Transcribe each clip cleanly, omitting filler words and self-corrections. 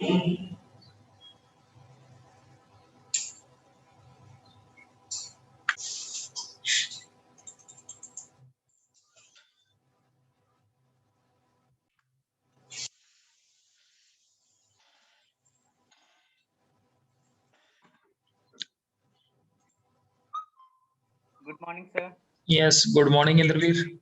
Good morning, sir. Yes, good morning, Indraveer.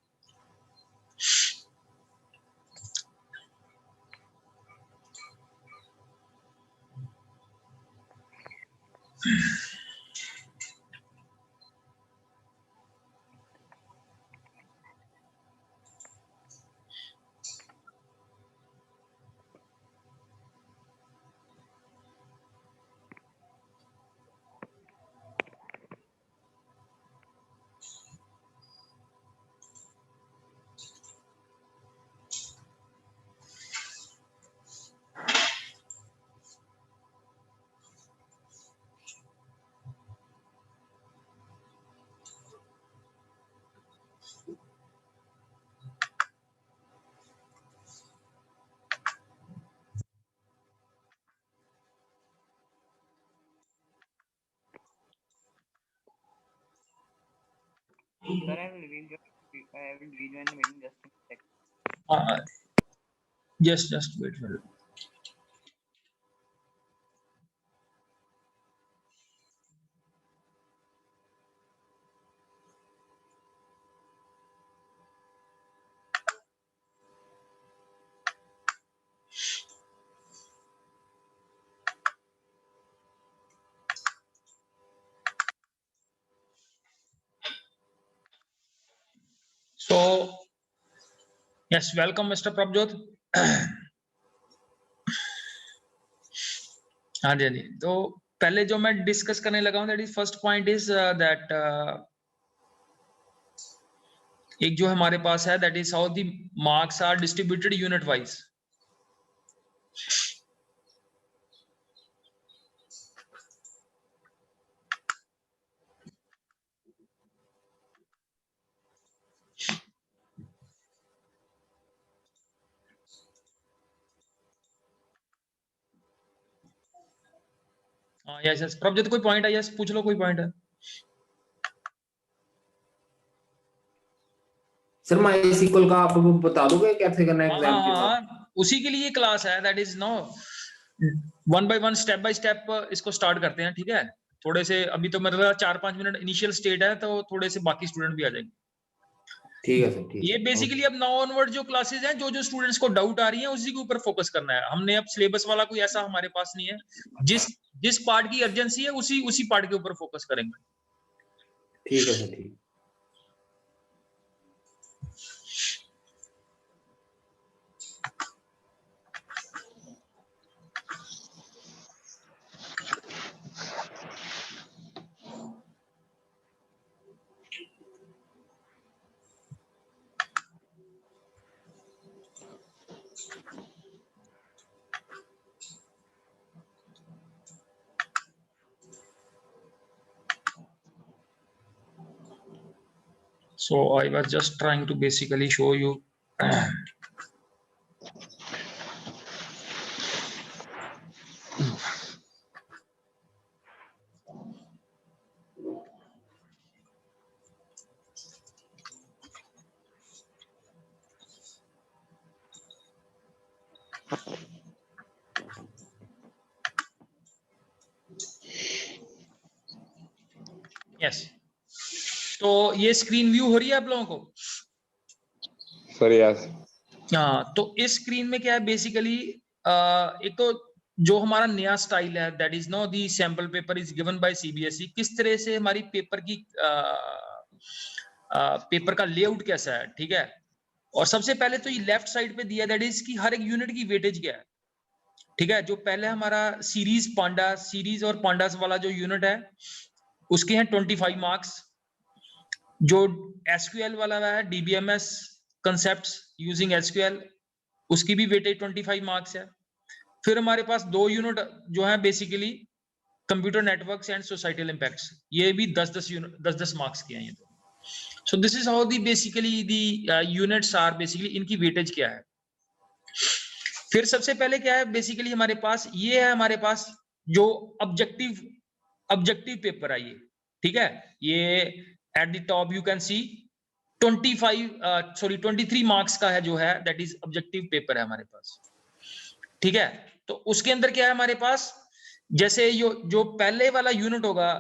Sir, I will rejoin the meeting just in a sec. Just wait for it. So, yes, welcome, Mr. Prabjot. हाँ जी हाँ जी, तो पहले जो मैं discuss करने लगा हूँ, that is first point is that एक जो हमारे पास है, that is how the marks are distributed unit wise. Yes yes Prabhjot, कोई पॉइंट है? यस, पूछ लो, कोई पॉइंट है? सर MySQL का आप बता दोगे कैसे करना है एग्जाम के बाद? उसी के लिए क्लास है, that is no one by one, step by step इसको स्टार्ट करते हैं. ठीक है, थोड़े से अभी तो मतलब 4-5 मिनट इनिशियल स्टेट है, तो थोड़े से बाकी स्टूडेंट भी आ जाएंगे. ठीक है सर, ठीक है. ये बेसिकली अब नाउ ऑनवर्ड जो क्लासेस हैं, जो स्टूडेंट्स को डाउट आ रही है, उसी के ऊपर फोकस करना है. हमने अब सिलेबस वाला कोई ऐसा हमारे पास नहीं है. जिस पार्ट की अर्जेंसी है, उसी पार्ट के ऊपर फोकस करेंगे. ठीक है सर, ठीक. So I was just trying to basically show you yes. तो ये स्क्रीन व्यू हो रही है आप लोगों को? Sir yes. हाँ, तो इस स्क्रीन में क्या है बेसिकली, एक तो जो हमारा नया स्टाइल है, that is know the sample paper is given by CBSE. किस तरह से हमारी पेपर का लेआउट कैसा है. ठीक है, और सबसे पहले तो ये लेफ्ट साइड पे दिया, दैट इज कि हर एक यूनिट की वेटेज क्या है. ठीक है, जो पहले हमारा सीरीज और पांडास वाला जो यूनिट है, उसके हैं 25 मार्क्स. जो एसक्यूएल वाला है, डीबीएमएस कंसेप्ट्स यूजिंग एसक्यूएल, उसकी भी वेटेज 25 मार्क्स है. फिर हमारे पास 2 यूनिट जो है basically computer networks and societal impacts, ये भी 10-10 मार्क्स के हैं ये. So this is how the basically the units are basically, इनकी वेटेज क्या है. फिर सबसे पहले क्या है बेसिकली हमारे पास, ये है हमारे पास जो ऑब्जेक्टिव पेपर है ये, ठीक है। ये at the top you can C 23 marks का है जो है, दैट इज ऑब्जेक्टिव पेपर है हमारे पास, ठीक है। तो उसके अंदर क्या है हमारे पास, जैसे जो पहले वाला यूनिट होगा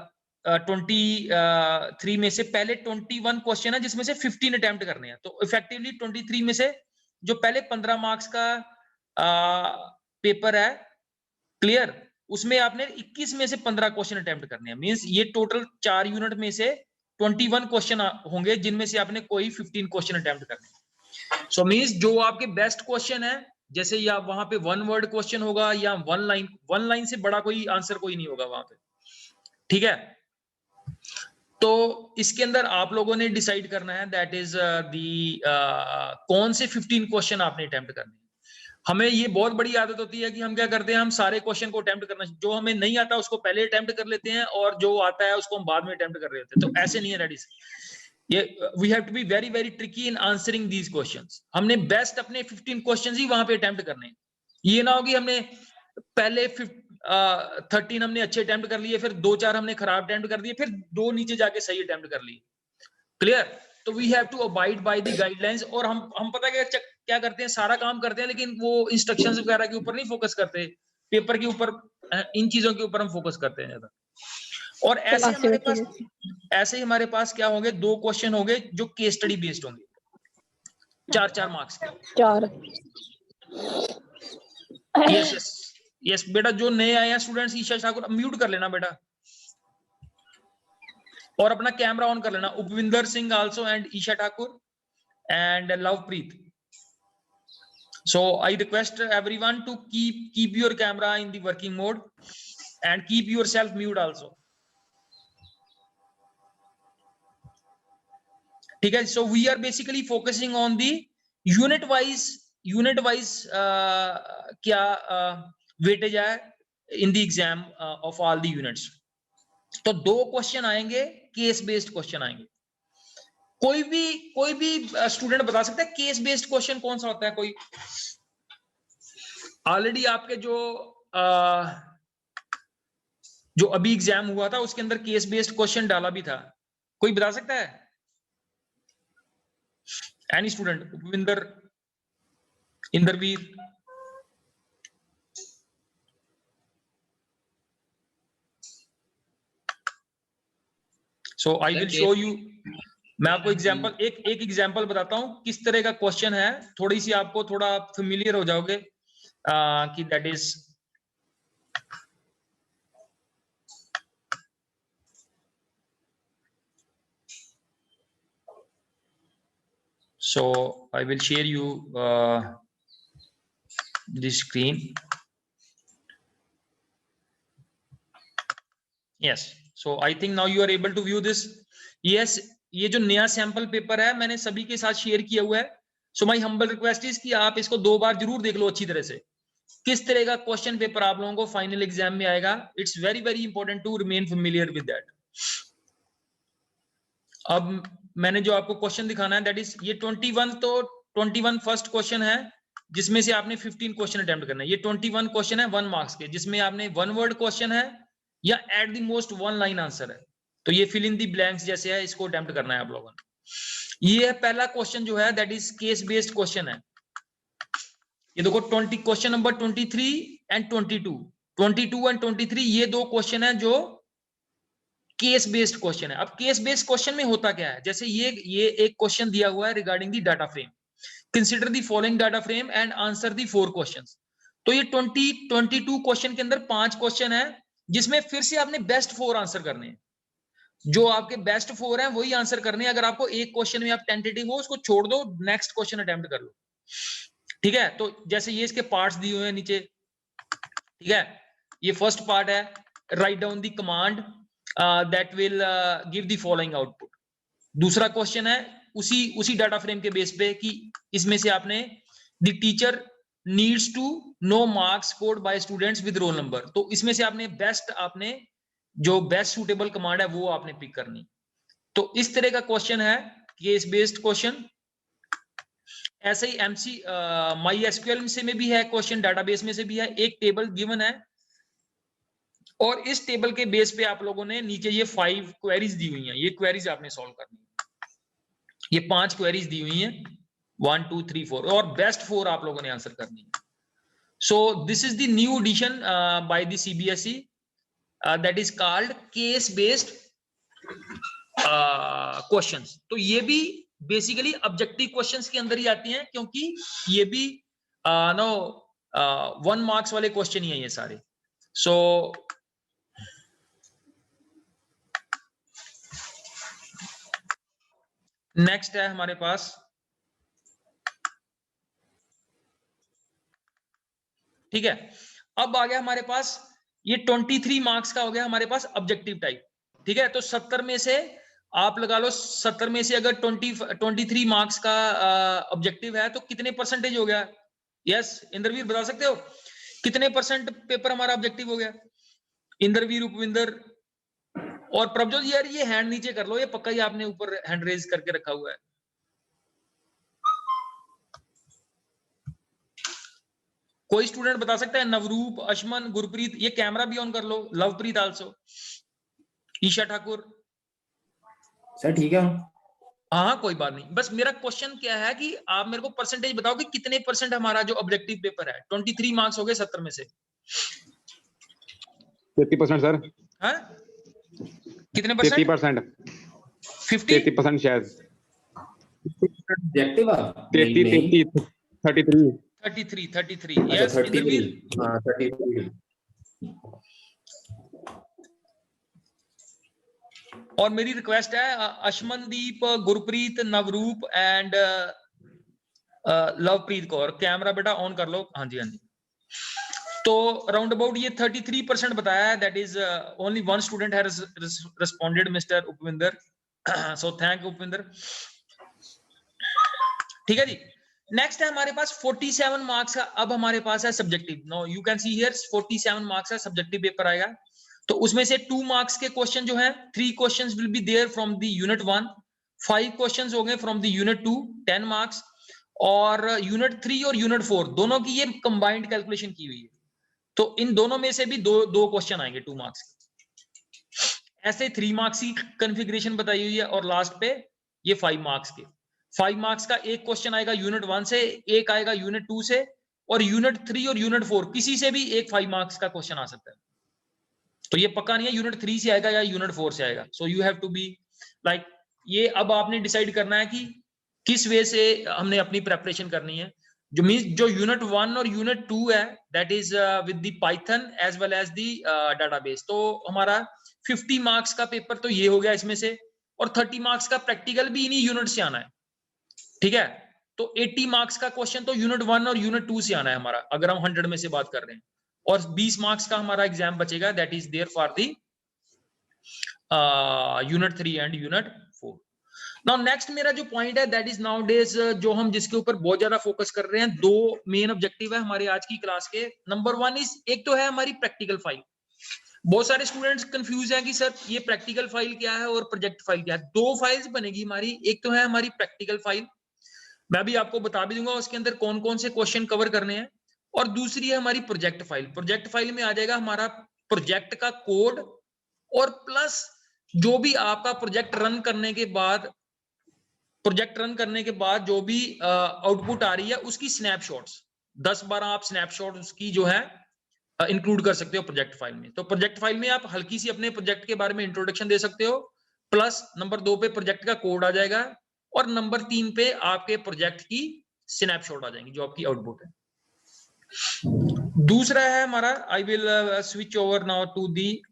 23 में से पहले 21 क्वेश्चन है जिसमें से 15 अटेम्प्ट करने हैं। तो इफेक्टिवली 23 में से जो पहले 15 मार्क्स का पेपर है, क्लियर, उसमें आपने 21 में से 15 क्वेश्चन अटेम्प्ट करने हैं। मींस ये टोटल 4 यूनिट में से 21 क्वेश्चन होंगे जिनमें से आपने कोई 15 क्वेश्चन अटेम्प्ट करने हैं। सो मींस जो आपके बेस्ट क्वेश्चन है, जैसे या वहां पे 1 वर्ड क्वेश्चन होगा या 1 लाइन से बड़ा कोई आंसर कोई नहीं होगा वहां पे, ठीक है। तो इसके अंदर आप लोगों ने डिसाइड करना है दैट इज कौन से 15 क्वेश्चन आपने अटेम्प्ट करने हैं। हमें ये बहुत बड़ी आदत होती है कि हम क्या करते हैं, हम सारे क्वेश्चन को अटेम्प्ट करना, जो हमें नहीं आता उसको पहले अटेम्प्ट कर लेते हैं और जो आता है उसको हम बाद में अटेम्प्ट कर रहे होते हैं। तो ऐसे नहीं है दैट इज, ये we have to be very very tricky in answering these questions. हमने बेस्ट अपने 15 क्वेश्चंस ही वहां पे अटेम्प्ट करने हैं। ये ना हो कि हमने पहले 13 हमने अच्छे अटेम्प्ट कर लिए, फिर 2-4 हमने खराब अटेम्प्ट कर दिए, फिर 2 नीचे जाके सही अटेम्प्ट कर लिए, क्लियर। तो we have to abide by the guidelines. और हम पता क्या करते हैं, सारा काम करते हैं लेकिन वो इंस्ट्रक्शंस वगैरह के ऊपर नहीं फोकस करते, पेपर के ऊपर, इन चीजों के ऊपर हम फोकस करते हैं ज्यादा। और ऐसे ही हमारे पास क्या होंगे, 2 क्वेश्चन होंगे जो केस स्टडी बेस्ड होंगे, 4-4 मार्क्स के। 4। यस बेटा, जो नए आए हैं स्टूडेंट्स, ईशा ठाकुर म्यूट कर लेना बेटा और अपना कैमरा ऑन कर लेना। Upvinder Singh also and Isha Thakur and Lovepreet. So I request everyone to keep your camera in the working mode and keep yourself mute also. ठीक है। So we are basically focusing on the unit wise क्या weightage है in the exam of all the units. तो 2 question आएंगे, case based question आएंगे। कोई भी student बता सकता है केस बेस्ड क्वेश्चन कौन सा होता है? कोई ऑलरेडी आपके जो अभी एग्जाम हुआ था उसके अंदर केस बेस्ड क्वेश्चन डाला भी था, कोई बता सकता है? Any student? Upvinder, Inderveer, so I will show you. मैं आपको एग्जांपल एक एग्जांपल बताता हूं किस तरह का क्वेश्चन है, थोड़ी सी आपको थोड़ा फेमिलियर हो जाओगे कि that is, so I will share you this screen. Yes, so I think now you are able to view this. Yes, ये जो नया सैंपल पेपर है मैंने सभी के साथ शेयर किया हुआ है। So my humble request is कि आप इसको 2 बार जरूर देख लो अच्छी तरह से, किस तरह का क्वेश्चन पेपर आप लोगों को फाइनल एग्जाम में आएगा। It's very very important to remain familiar with that. अब मैंने जो आपको क्वेश्चन दिखाना है दैट इज ये 21, तो 21 फर्स्ट क्वेश्चन है जिसमें से आपने 15 क्वेश्चन अटेम्प्ट करना है। ये 21 क्वेश्चन है 1 मार्क्स के, जिसमें आपने 1 वर्ड क्वेश्चन है या at the most 1 line answer है। तो ये फिल इन दी ब्लैंक्स जैसे है, इसको अटेम्प्ट करना है आप लोगों ने। ये है पहला क्वेश्चन जो है that is case based question है। ये देखो क्वेश्चन नंबर 23 एंड 22 एंड 23 ये 2 क्वेश्चन है जो केस बेस्ड क्वेश्चन है। अब केस बेस्ड क्वेश्चन में होता क्या है, जैसे ये एक क्वेश्चन दिया हुआ है regarding the data frame, consider the following data frame and answer the 4 questions. तो ये 22 क्वेश्चन के अंदर 5 क्वेश्चन है जिसमें फिर से आपने बेस्ट 4 आंसर करने हैं। जो आपके बेस्ट 4 हैं वही आंसर करने हैं। अगर आपको एक क्वेश्चन में आप टेंटेटिव हो उसको छोड़ दो, नेक्स्ट क्वेश्चन अटेम्प्ट कर लो, ठीक है। तो जैसे ये इसके पार्ट्स दिए हुए हैं नीचे, ठीक है। ये फर्स्ट पार्ट है, write down the command that will give the following output। दूसरा क्वेश्चन है उसी डाटा फ्रेम के बेस पे कि इसमें से आपने the teacher needs to know marks scored by students with roll number। तो इसमें से आपने जो बेस्ट सुटेबल कमांड है वो आपने पिक करनी। तो इस तरह का क्वेश्चन है केस बेस्ड क्वेश्चन। ऐसे ही एमसी माई एसक्यूएल से में भी है क्वेश्चन, डाटाबेस में से भी है। एक टेबल गिवन है और इस टेबल के बेस पे आप लोगों ने नीचे ये 5 क्वेरीज दी हुई हैं, ये क्वेरीज आपने सॉल्व करनी है। ये 5 क्वेरीज दी हुई हैं, 1 2 3 4, और बेस्ट 4 आप लोगों ने आंसर करनी है। So this is the new edition by the CBSE that is called case based questions. तो ये भी बेसिकली ऑब्जेक्टिव क्वेश्चंस के अंदर ही आती हैं, क्योंकि ये भी नो 1 मार्क्स वाले क्वेश्चन ही हैं ये सारे। सो नेक्स्ट है हमारे पास, ठीक है, अब आ गया हमारे पास ये 23 मार्क्स का हो गया हमारे पास ऑब्जेक्टिव टाइप। ठीक है, तो 70 में से आप लगा लो, 70 में से अगर 23 मार्क्स का ऑब्जेक्टिव है तो कितने परसेंटेज हो गया? यस, इंद्रवीर बता सकते हो कितने परसेंट पेपर हमारा ऑब्जेक्टिव हो गया? इंद्रवीर, उपविंदर और प्रभजोत। यार ये हैंड नीचे कर लो, ये पक्का ही आपने ऊपर हैंड रेज करके रखा हुआ है। कोई स्टूडेंट बता सकता है? नवरूप, अशमन, गुरप्रीत, ये कैमरा भी ऑन कर लो, लवप्रीत आल्सो, ईशा ठाकुर। सर ठीक है। हाँ कोई बात नहीं, बस मेरा क्वेश्चन क्या है कि आप मेरे को परसेंटेज बताओ कि कितने परसेंट हमारा जो ऑब्जेक्टिव पेपर है। 23 मार्क्स हो गए 70 में से 30% सर। हाँ कितने परसेंट? 30%। 50? 30% शायद। ऑब्जेक्टिव 33। 33 अच्छा यस 33। इंद्रवीर। हाँ 33। और मेरी रिक्वेस्ट है अशमनदीप, गुरप्रीत, नवरूप एंड लवप्रीत कौर, कैमरा बेटा ऑन कर लो। हाँ जी हाँ जी। तो राउंड अबाउट ये 33% बताया है, that is only 1 student has responded, mister Upvinder. So thank Upvinder. ठीक है जी। नेक्स्ट है हमारे पास 47 मार्क्स का, अब हमारे पास है subjective. No you can see here 47 marks का सब्जेक्टिव पेपर आएगा। तो उसमें से 2 मार्क्स के क्वेश्चन जो है, 3 questions will be there from the unit 1, 5 questions हो गए फ्रॉम द यूनिट 2, 10 मार्क्स, और यूनिट 3 और यूनिट 4 दोनों की ये कंबाइंड कैलकुलेशन की हुई है। तो इन दोनों में से भी दो क्वेश्चन आएंगे 2 मार्क्स के। ऐसे 3 मार्क्स की कॉन्फ़िगरेशन बताई हुई है, और लास्ट पे ये 5 मार्क्स के। 5 मार्क्स का एक क्वेश्चन आएगा यूनिट 1 से, एक आएगा यूनिट 2 से, और यूनिट 3 और यूनिट 4 किसी से भी एक 5 मार्क्स का क्वेश्चन आ सकता है। तो ये पक्का नहीं है यूनिट 3 से आएगा या यूनिट 4 से आएगा। So you have to be like, ये अब आपने डिसाइड करना है कि किस वे से हमने अपनी प्रेपरेशन करनी है। जो मींस जो यूनिट 1 और यूनिट 2 है, that is with the Python as well as the database. तो हमारा 50 मार्क्स का पेपर तो ये हो गया इसमें से, और 30 मार्क्स का प्रैक्टिकल भी इन्हीं यूनिट से आना है। ठीक है, तो 80 मार्क्स का क्वेश्चन तो यूनिट 1 और यूनिट 2 से आना है हमारा, अगर हम 100 में से बात कर रहे हैं। और 20 मार्क्स का हमारा एग्जाम बचेगा, that is there for the unit 3 and unit 4। Now next मेरा जो पॉइंट है, दैट इज नाउ डेज जो हम जिसके ऊपर बहुत ज्यादा फोकस कर रहे हैं, 2 मेन ऑब्जेक्टिव है हमारे आज की क्लास के। नंबर 1 इज, एक तो है हमारी प्रैक्टिकल फाइल। बहुत सारे स्टूडेंट्स कंफ्यूज हैं कि सर ये प्रैक्टिकल फाइल क्या है और प्रोजेक्ट फाइल क्या है। 2 फाइल्स बनेगी हमारी, एक तो है हमारी प्रैक्टिकल फाइल, मैं भी आपको बता भी दूंगा उसके अंदर कौन कौन से क्वेश्चन कवर करने हैं, और दूसरी है हमारी प्रोजेक्ट फाइल। प्रोजेक्ट फाइल में आ जाएगा हमारा प्रोजेक्ट का कोड, और प्लस जो भी आपका प्रोजेक्ट रन करने के बाद जो भी आउटपुट आ रही है उसकी स्नैपशॉट्स, 10-12 आप स्नैपशॉट उसकी जो है इंक्लूड कर सकते हो प्रोजेक्ट फाइल में। तो प्रोजेक्ट फाइल में आप हल्की सी अपने प्रोजेक्ट के बारे में इंट्रोडक्शन दे सकते हो, प्लस नंबर 2 पे प्रोजेक्ट का कोड आ जाएगा, और नंबर 3 पे आपके प्रोजेक्ट की स्नैपशॉट आ जाएंगी जो आपकी आउटपुट है। दूसरा है हमारा, I will switch over now to the,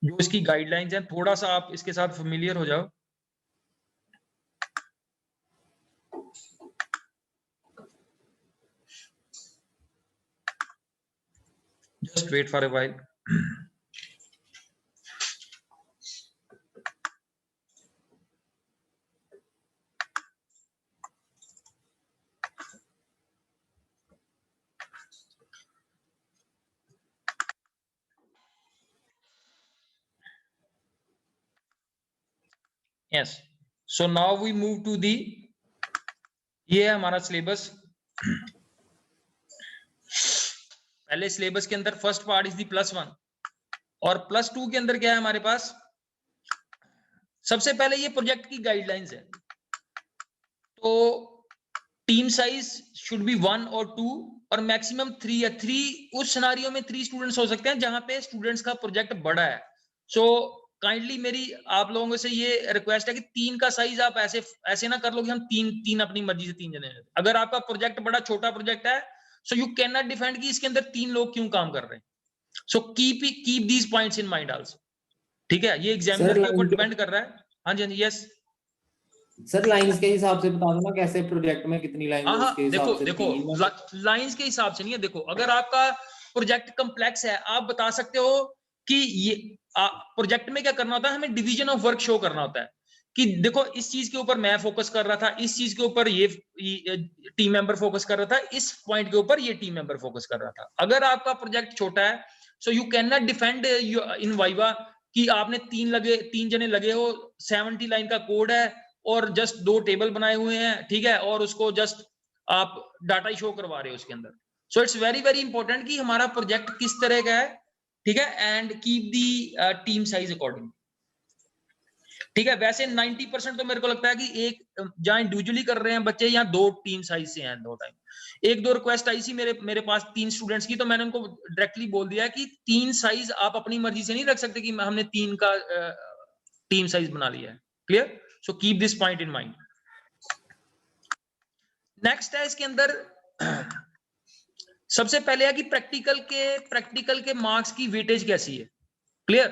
जो इसकी गाइडलाइंस हैं, थोड़ा सा आप इसके साथ फेमिलियर हो जाओ। Just wait for a while. Yes. So now we move to the ये है हमारा सिलेबस। पहले सिलेबस के अंदर फर्स्ट पार्ट इज दी +1 और +2 के अंदर क्या है हमारे पास, सबसे पहले ये प्रोजेक्ट की गाइडलाइंस है। तो टीम साइज शुड बी 1 और 2 और मैक्सिमम 3 या 3, उस सिनारियो में 3 स्टूडेंट्स हो सकते हैं जहां पे स्टूडेंट्स का प्रोजेक्ट बड़ा है। सो काइंडली मेरी आप लोगों से ये रिक्वेस्ट है कि 3 का साइज आप ऐसे ना कर लो कि हम तीन अपनी मर्जी से 3 जने हैं। अगर आपका प्रोजेक्ट बड़ा छोटा प्रोजेक्ट है, so you can not defend कि इसके अंदर 3 लोग क्यों काम कर रहे हैं। So keep these points in mind also, ठीक है। ये एग्जामिनर के ऊपर डिपेंड कर रहा है। हाँ जी, हाँ जी, यस सर लाइंस के हिसाब से बता दो ना, कैसे प्रोजेक्ट में कितनी लाइन है उसके हिसाब से। देखो लाइंस के हिसाब से नहीं है। देखो अगर आपका प्रोजेक्ट कम्प्लेक्स है, आप बता सकते हो कि ये प्रोजेक्ट में क्या करना होता है, हमें डिवीजन ऑफ वर्क शो करना होता है कि देखो इस चीज के ऊपर मैं फोकस कर रहा था, इस चीज के ऊपर ये टीम मेंबर फोकस कर रहा था, इस पॉइंट के ऊपर ये टीम मेंबर फोकस कर रहा था। अगर आपका प्रोजेक्ट छोटा है, so you can not defend in viva कि आपने 3 जने लगे हो, 70 लाइन का कोड है और जस्ट 2 टेबल बनाए हुए हैं, ठीक है, और उसको जस्ट आप डाटा ही शो करवा रहे हो उसके अंदर। So it's very very important कि हमारा प्रोजेक्ट किस तरह का है, ठीक है, and keep the team size according, ठीक है। वैसे 90% तो मेरे को लगता है कि एक जहां इंडिविजुअली कर रहे हैं बच्चे, या 2 टीम साइज से हैं 2 टाइम। 1-2 रिक्वेस्ट आई सी मेरे पास 3 स्टूडेंट्स की, तो मैंने उनको डायरेक्टली बोल दिया कि 3 साइज आप अपनी मर्जी से नहीं रख सकते कि हमने 3 का टीम साइज बना लिया है। Clear? So keep this point in mind. Next है इसके अंदर सबसे पहले है कि प्रैक्टिकल के मार्क्स की वेटेज कैसी है। Clear?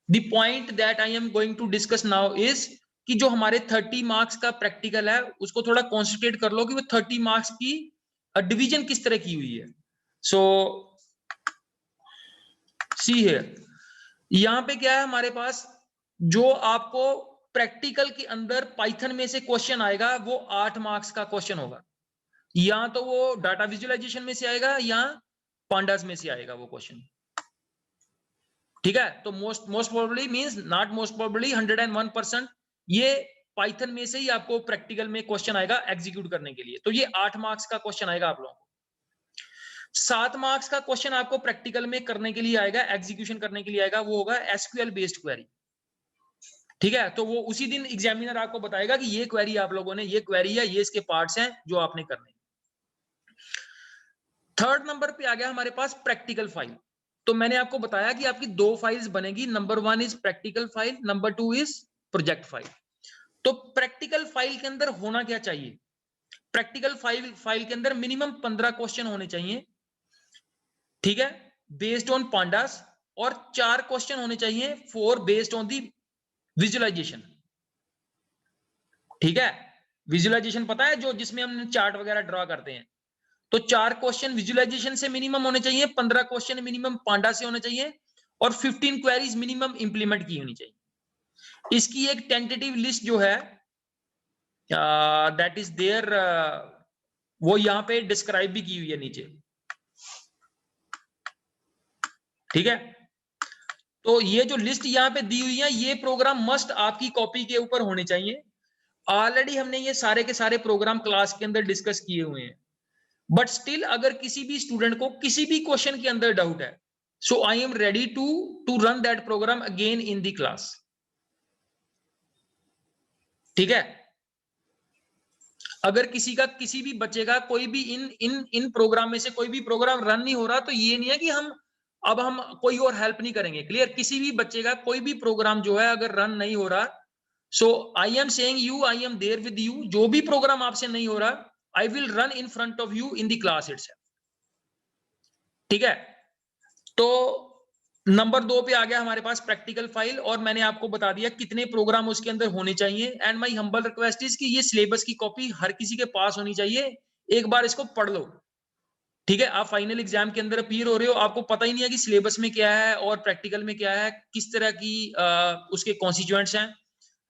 The point that I am going to discuss now is कि जो हमारे 30 मार्क्स का प्रैक्टिकल है, उसको थोड़ा कॉन्सेंट्रेट कर लो कि वो 30 मार्क्स की डिवीजन किस तरह की हुई है। सो सी हियर, यहां पे क्या है हमारे पास, जो आपको प्रैक्टिकल के अंदर पाइथन में से क्वेश्चन आएगा वो 8 मार्क्स का क्वेश्चन होगा। या तो वो डाटा विजुअलाइजेशन में से आएगा या पांडास में से आएगा वो क्वेश्चन, ठीक है। तो most probably means not most probably 101% ये पाइथन में से ही आपको प्रैक्टिकल में क्वेश्चन आएगा एग्जीक्यूट करने के लिए। तो ये 8 मार्क्स का क्वेश्चन आएगा आप लोगों को। 7 मार्क्स का क्वेश्चन आपको प्रैक्टिकल में करने के लिए आएगा, एग्जीक्यूशन करने के लिए आएगा, वो होगा एसक्यूएल बेस्ड क्वेरी, ठीक है। तो वो उसी दिन एग्जामिनर आपको बताएगा कि ये क्वेरी आप लोगों ने, ये क्वेरी है, ये इसके पार्ट्स हैं जो आपने करने। 3rd नंबर पे आ गया हमारे पास प्रैक्टिकल फाइल। तो मैंने आपको बताया कि आपकी 2 फाइल्स बनेगी, number 1 is practical file, number 2 is project file. तो प्रैक्टिकल फाइल के अंदर होना क्या चाहिए, प्रैक्टिकल फाइल के अंदर मिनिमम 15 क्वेश्चन होने चाहिए, ठीक है, बेस्ड ऑन पांडास, और 4 क्वेश्चन होने चाहिए for based on the visualisation, ठीक है। विजुअलाइजेशन पता है, जो जिसमें हम चार्ट वगैरह ड्रॉ करते हैं। तो 4 क्वेश्चन विजुअलाइजेशन से मिनिमम होने चाहिए, 15 क्वेश्चन मिनिमम पांडा से होने चाहिए, और 15 क्वेरीज मिनिमम इंप्लीमेंट की होनी चाहिए। इसकी एक टेंटेटिव लिस्ट जो है दैट इज देयर, वो यहां पे डिस्क्राइब भी की हुई है नीचे, ठीक है। तो ये जो लिस्ट यहां पे दी हुई है, ये प्रोग्राम मस्ट आपकी कॉपी के ऊपर होने चाहिए। ऑलरेडी हमने ये सारे के सारे प्रोग्राम क्लास के अंदर डिस्कस किए हुए हैं, बट स्टिल अगर किसी भी स्टूडेंट को किसी भी क्वेश्चन के अंदर डाउट है, so I am ready to run that program again in the class, ठीक है। अगर किसी भी बच्चे का कोई भी इन प्रोग्राम में से कोई भी प्रोग्राम रन नहीं हो रहा, तो ये नहीं है कि हम कोई और हेल्प नहीं करेंगे। क्लियर? किसी भी बच्चे का कोई भी प्रोग्राम जो है अगर रन नहीं हो रहा, so I am saying you, I am there with you. जो भी प्रोग्राम आपसे नहीं हो रहा, I will run in front of you in the class itself, ठीक है। तो नंबर 2 पे आ गया हमारे पास प्रैक्टिकल फाइल, और मैंने आपको बता दिया कितने प्रोग्राम उसके अंदर होने चाहिए। And my humble request is कि ये सिलेबस की कॉपी हर किसी के पास होनी चाहिए, एक बार इसको पढ़ लो, ठीक है। आप फाइनल एग्जाम के अंदर अपीयर हो रहे हो, आपको पता ही नहीं है कि सिलेबस में क्या है और प्रैक्टिकल में क्या है, किस तरह की उसके कॉन्स्टिट्यूएंट्स हैं,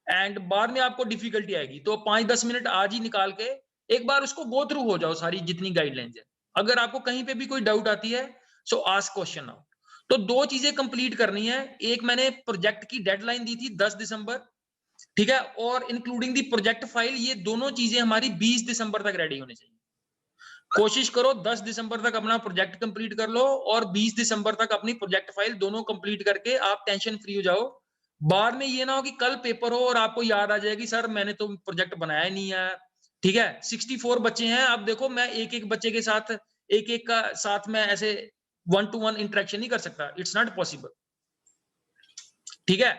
एंड बाद में आपको डिफिकल्टी आएगी। तो 5-10 मिनट आज ही निकाल के एक बार उसको गो थ्रू हो जाओ, सारी जितनी गाइडलाइंस है। अगर आपको कहीं पे भी कोई डाउट आती है, सो आस्क क्वेश्चन नाउ। तो 2 चीजें कंप्लीट करनी है। एक मैंने प्रोजेक्ट की डेडलाइन दी थी 10 दिसंबर, ठीक है, और इंक्लूडिंग दी प्रोजेक्ट फाइल, ये दोनों चीजें हमारी 20 दिसंबर तक रेडी होनी चाहिए। कोशिश करो 10 दिसंबर तक अपना प्रोजेक्ट कंप्लीट कर लो और 20 दिसंबर तक अपनी प्रोजेक्ट फाइल दोनों कंप्लीट करके आप टेंशन फ्री हो जाओ। बाद में ये ना हो कि कल पेपर हो और आपको याद आ जाए कि सर मैंने तो प्रोजेक्ट बनाया ही नहीं है। ठीक है, 64 बच्चे हैं, अब देखो मैं एक एक बच्चे के साथ एक एक का साथ में ऐसे 1-to-1 इंटरेक्शन नहीं कर सकता, इट्स नॉट पॉसिबल। ठीक है,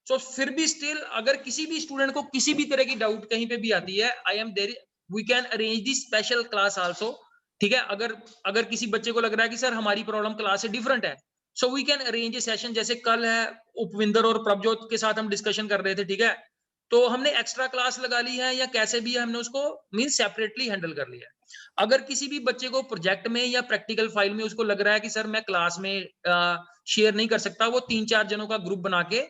तो फिर भी स्टिल अगर किसी भी स्टूडेंट को किसी भी तरह की डाउट कहीं पे भी आती है, I am there, we can arrange the special class also. ठीक है, अगर किसी बच्चे को लग रहा है कि सर हमारी प्रॉब्लम क्लास से डिफरेंट है, so we can arrange a session. जैसे कल है उपविंदर और प्रभजोत के साथ हम डिस्कशन कर रहे थे, ठीक है, तो हमने एक्स्ट्रा क्लास लगा ली है या कैसे भी हमने उसको मीन सेपरेटली हैंडल कर लिया है। अगर किसी भी बच्चे को प्रोजेक्ट में या प्रैक्टिकल फाइल में उसको लग रहा है कि सर मैं क्लास में शेयर नहीं कर सकता, वो 3-4 जनों का ग्रुप बना के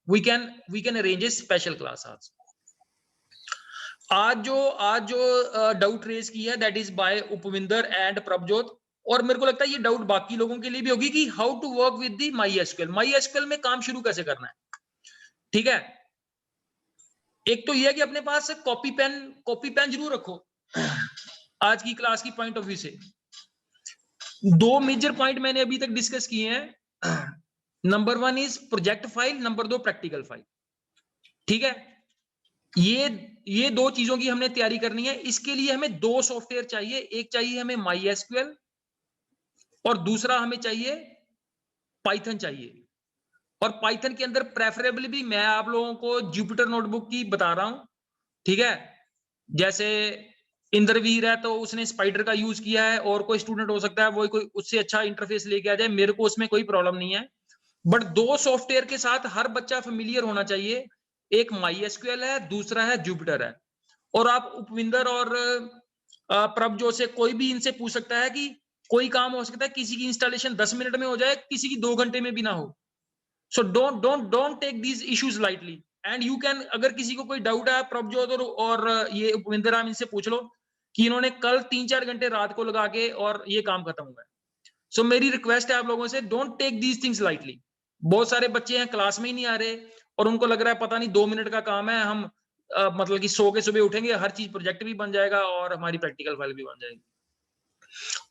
we can arrange a special class also. आज जो डाउट रेज की है that is by Upvinder and Prabhjot, और मेरे को लगता है ये डाउट बाकी लोगों के लिए भी होगी कि how to work with the MySQL में काम शुरू कैसे करना है। ठीक है, एक तो ये है कि अपने पास कॉपी पेन जरूर रखो। आज की क्लास की पॉइंट ऑफ व्यू से 2 मेजर पॉइंट मैंने अभी तक डिस्कस किए हैं। Number 1 is project file, number 2 practical file. ठीक है, ये 2 चीजों की हमने तैयारी करनी है। इसके लिए हमें 2 सॉफ्टवेयर चाहिए, एक चाहिए हमें MySQL और दूसरा हमें चाहिए पाइथन चाहिए। और पाइथन के अंदर प्रेफरेबली भी मैं आप लोगों को जुपिटर नोटबुक की बता रहा हूं। ठीक है, जैसे इंद्रवीर है तो उसने स्पाइडर का यूज किया है, और कोई स्टूडेंट हो सकता है वो कोई उससे अच्छा इंटरफेस लेके आ जाए, मेरे को उसमें कोई प्रॉब्लम नहीं है। बट 2 सॉफ्टवेयर के साथ हर बच्चा फेमिलियर होना चाहिए, एक MySQL है, दूसरा है जुपिटर है। और आप उपविंदर और प्रभजोत से कोई भी इनसे पूछ सकता है कि कोई काम हो सकता है किसी की इंस्टॉलेशन 10 मिनट में हो जाए, किसी की 2 घंटे में भी ना हो। So don't take these issues lightly and you can, अगर किसी को कोई डाउट है प्रभजोत और ये उपविंदर, आप इनसे पूछ लो कि इन्होंने कल 3-4 घंटे रात को लगा के और ये काम खत्म हुआ है। सो मेरी रिक्वेस्ट है आप लोगों से, don't take these things lightly. बहुत सारे बच्चे हैं क्लास में ही नहीं आ रहे और उनको लग रहा है पता नहीं 2 मिनट का काम है, हम मतलब कि सो के सुबह उठेंगे, हर चीज प्रोजेक्ट भी बन जाएगा और हमारी प्रैक्टिकल फाइल भी बन जाएगी।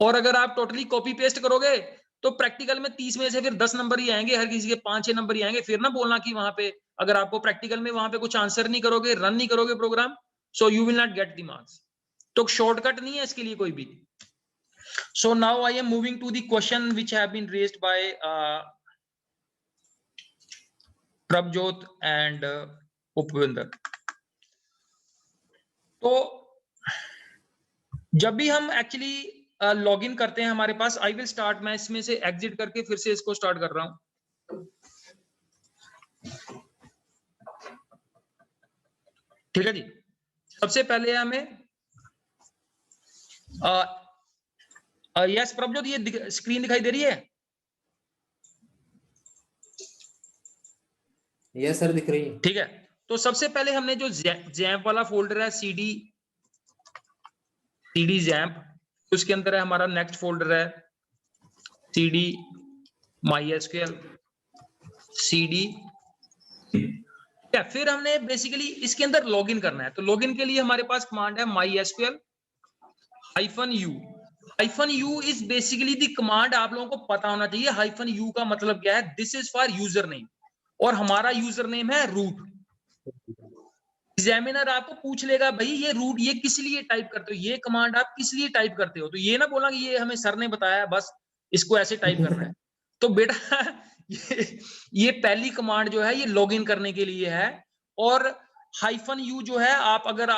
और अगर आप टोटली कॉपी पेस्ट करोगे तो प्रैक्टिकल में 30 में से फिर 10 नंबर ही आएंगे, हर किसी के 5-6 नंबर ही आएंगे। फिर ना बोलना कि वहां पे अगर आपको प्रैक्टिकल में वहां पे कुछ आंसर नहीं करोगे, रन नहीं करोगे program, so you will not get the marks. तो शॉर्टकट नहीं है इसके लिए कोई भी। So now I am moving to the question which have been raised by Prabjot and Upvinder. तो जब भी हम एक्चुअली लॉगिन करते हैं हमारे पास, आई विल स्टार्ट, मैं इसमें से एग्जिट करके फिर से इसको स्टार्ट कर रहा हूं। ठीक है जी, सबसे पहले हमें यस प्रभजोत, ये स्क्रीन दिखाई दे रही है? यस सर, दिख रही है। ठीक है, तो सबसे पहले हमने जो जैम्प वाला फोल्डर है, CD जैम्प, उसके अंदर है हमारा नेक्स्ट फोल्डर है CD MySQL CD। फिर हमने बेसिकली इसके अंदर लॉगिन करना है, तो लॉगिन के लिए हमारे पास कमांड है MySQL -u is basically the command, आप लोगों को पता होना चाहिए। -u का मतलब क्या है? This is for user name, और हमारा यूजर नेम है रूट। एग्जामिनर आपको पूछ लेगा भाई ये रूट ये किस लिए टाइप करते हो, ये कमांड आप किस लिए टाइप करते हो, तो ये ना बोला कि ये हमें सर ने बताया बस इसको ऐसे टाइप करना है। तो बेटा ये पहली कमांड जो है ये लॉगिन करने के लिए है। और -u जो है, आप अगर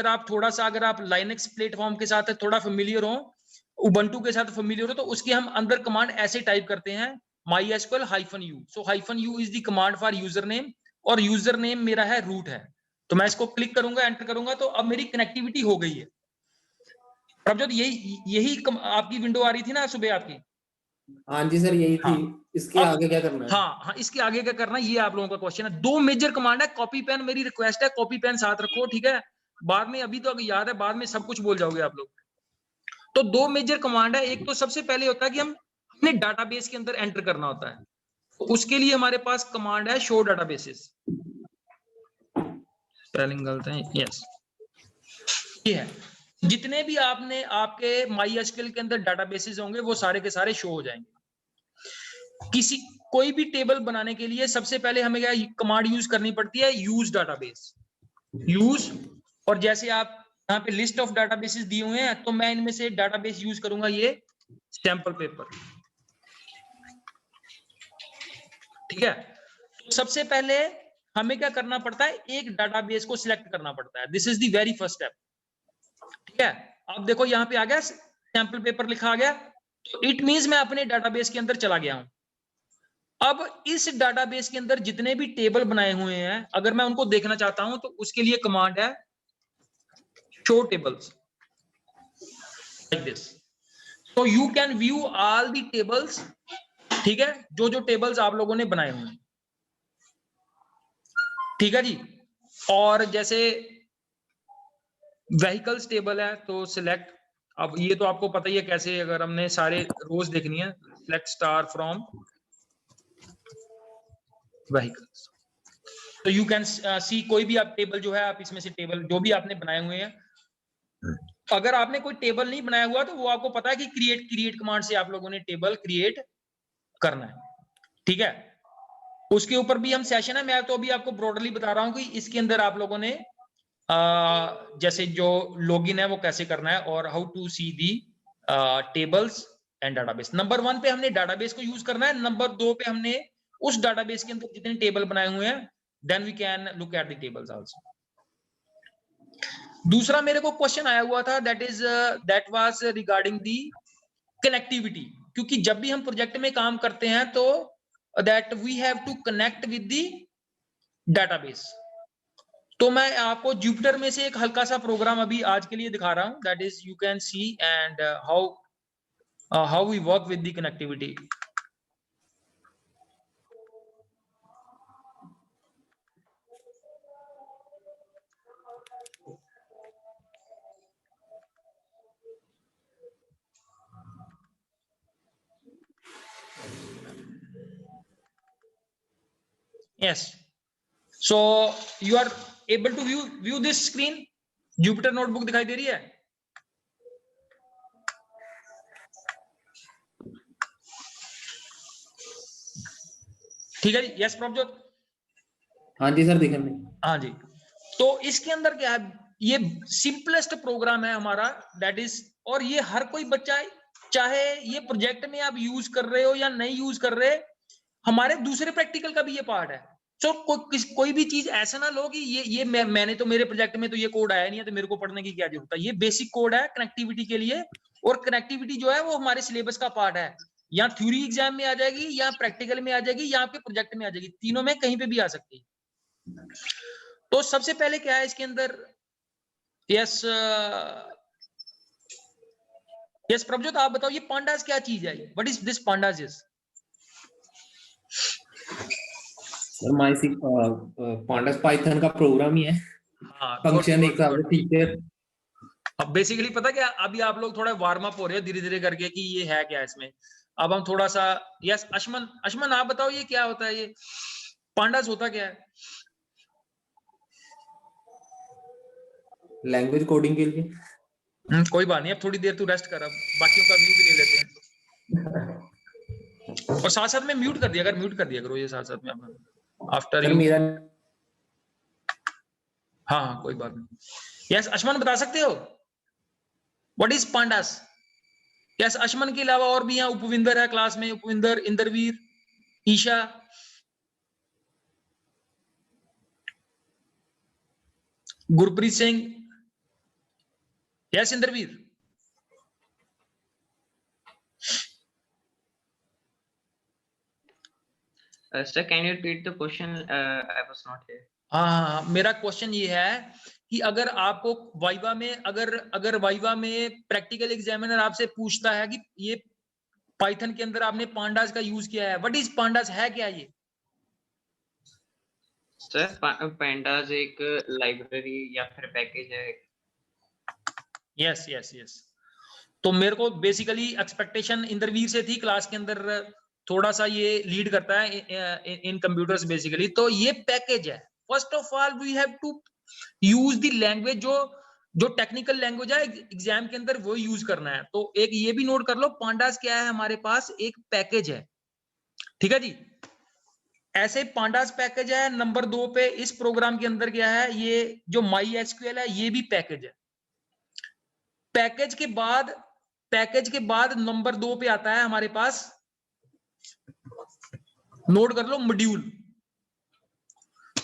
आप थोड़ा सा अगर आप लाइनक्स प्लेटफॉर्म के साथ थोड़ा फेमिलियर हो, उबंटू के साथ फेमिलियर हो, तो उसके हम अंदर कमांड ऐसे टाइप करते हैं MySQL -u। So -u is the command for user name, और यूजर नेम मेरा है रूट है। तो मैं इसको क्लिक करूंगा, एंटर करूंगा, तो अब मेरी कनेक्टिविटी हो गई है। प्रभजोत यही आपकी विंडो आ रही थी ना सुबह आपकी? हाँ जी सर, यही थी। इसके आगे क्या करना है? हाँ, इसके आगे क्या करना है ये आप लोगों का क्वेश्चन है। 2 मेजर कमांड है, कॉपी पेन, मेरी रिक्वेस्ट है कॉपी पेन साथ रखो, ठीक है? बाद में, अभी तो याद है, बाद में सब कुछ बोल जाओगे आप लोग। तो 2 मेजर कमांड है। एक तो सबसे पहले होता है कि हमने डाटाबेस के अंदर एंटर करना होता है, तो उसके लिए हमारे पास कमांड है शो डाटाबेसेस। स्पेलिंग गलत है, यस ये है। जितने भी आपने आपके MySQL के अंदर डाटाबेसेस होंगे वो सारे के सारे शो हो जाएंगे। किसी कोई भी टेबल बनाने के लिए सबसे पहले हमें क्या कमांड यूज करनी पड़ती है, यूज डाटाबेस, यूज। और जैसे आप यहाँ पे लिस्ट ऑफ डाटाबेसेस दिए हुए हैं तो मैं इनमें से डाटाबेस यूज करूंगा ये सैंपल पेपर, ठीक है। तो सबसे पहले हमें क्या करना पड़ता है, एक डाटाबेस को सिलेक्ट करना पड़ता है, this is the very first step, ठीक है। अब देखो यहाँ पे आ गया सैंपल पेपर लिखा आ गया, तो इट मींस मैं अपने डाटाबेस के अंदर चला गया हूं। अब इस डाटाबेस के अंदर जितने भी टेबल बनाए हुए हैं अगर मैं उनको देखना चाहता हूं तो उसके लिए कमांड है show tables, like this. So you can view all the tables, ठीक है, जो जो टेबल्स आप लोगों ने बनाए हुए हैं, ठीक है जी। और जैसे व्हीकल्स टेबल है तो सिलेक्ट, अब ये तो आपको पता ही है कैसे, अगर हमने सारे रोज देखनी है, सिलेक्ट स्टार फ्रॉम व्हीकल्स, तो यू कैन सी कोई भी आप टेबल जो है आप इसमें से टेबल जो भी आपने बनाए हुए हैं, अगर आपने कोई टेबल नहीं बनाया हुआ तो वो आपको पता है कि क्रिएट कमांड से आप लोगों ने टेबल क्रिएट करना है, ठीक है। उसके ऊपर भी हम सेशन है, मैं तो अभी आपको ब्रॉडली बता रहा हूं कि इसके अंदर आप लोगों ने जैसे जो लॉगिन है वो कैसे करना है और how to see the tables and database. Number 1 पे हमने डाटाबेस को यूज करना है, नंबर 2 पे हमने उस डाटाबेस के अंदर जितने टेबल बनाए हुए हैं then we can look at the tables also. दूसरा मेरे को क्वेश्चन आया हुआ था that was regarding the connectivity, क्योंकि जब भी हम प्रोजेक्ट में काम करते हैं तो that we have to connect with the database. तो मैं आपको जुपिटर में से एक हल्का सा प्रोग्राम अभी आज के लिए दिखा रहा हूं, that is you can see and how we work with the connectivity. Yes, so you are able to view this screen, Jupyter notebook दिखाई दे रही है? ठीक है जी, यस प्रभजोत? हाँ जी सर, दिख रहे हैं। हाँ जी, तो इसके अंदर क्या है, ये सिंपलेस्ट प्रोग्राम है हमारा, दैट इज, और ये हर कोई बच्चा चाहे ये प्रोजेक्ट में आप यूज कर रहे हो या नहीं यूज कर रहे, हमारे दूसरे प्रैक्टिकल का भी ये पार्ट है। सो कोई भी चीज ऐसा ना लो कि ये मैंने तो मेरे प्रोजेक्ट में तो ये कोड आया नहीं है तो मेरे को पढ़ने की क्या जरूरत है। ये बेसिक कोड है कनेक्टिविटी के लिए, और कनेक्टिविटी जो है वो हमारे सिलेबस का पार्ट है, या थ्योरी एग्जाम में आ जाएगी या प्रैक्टिकल में आ जाएगी या आपके प्रोजेक्ट में आ जाएगी, तीनों में कहीं पे भी आ सकती है। तो सबसे पहले क्या है इसके अंदर, यस यस प्रभजोत आप बताओ ये पांडास क्या चीज है, what is this pandas is? Sir pandas Python का प्रोग्राम ही है, फंक्शन एक साथ फीचर। अब बेसिकली पता क्या, अभी आप लोग थोड़ा वार्म अप हो रहे हो धीरे धीरे करके कि ये है क्या इसमें। अब हम थोड़ा सा, यस अशमन आप बताओ ये क्या होता है, ये पांडास होता क्या है? लैंग्वेज कोडिंग के लिए। कोई बात नहीं, अब थोड़ी देर तू रेस्ट कर, अब बाकियों का व्यू भी ले लेते हैं। और साथ साथ में म्यूट कर दिया करो ये साथ साथ में आफ्टर यू। मेरा हाँ कोई बात नहीं। यस अशमन बता सकते हो what is pandas? Yes Ashman के अलावा और भी यहाँ उपविंदर है क्लास में, Upvinder, Inderveer, Isha. Gurpreet Singh, yes Inderveer. Sir, can you repeat the question? I was not here. हाँ, मेरा क्वेश्चन ये है कि अगर आपको वाइवा में अगर वाइवा में प्रैक्टिकल एग्जामिनर आपसे पूछता है कि ये पाइथन के अंदर आपने पांडास का यूज किया है, व्हाट इज पांडास, है क्या ये? सर पांडास एक लाइब्रेरी या फिर पैकेज है। Yes yes yes. तो मेरे को बेसिकली एक्सपेक्टेशन इंद्रवीर से थी, क्लास के अंदर थोड़ा सा ये लीड करता है इन कंप्यूटर्स बेसिकली। तो ये पैकेज है, first of all we have to use the language, जो टेक्निकल लैंग्वेज है एग्जाम के अंदर वो यूज करना है। तो एक ये भी नोट कर लो, पांडास क्या है हमारे पास, एक पैकेज है, ठीक है जी। ऐसे पांडास पैकेज है। नंबर 2 पे इस प्रोग्राम के अंदर क्या है, ये जो माई एसक्यूएल है ये भी पैकेज है। पैकेज के बाद नंबर 2 पे आता है हमारे पास, नोट कर लो, मॉड्यूल।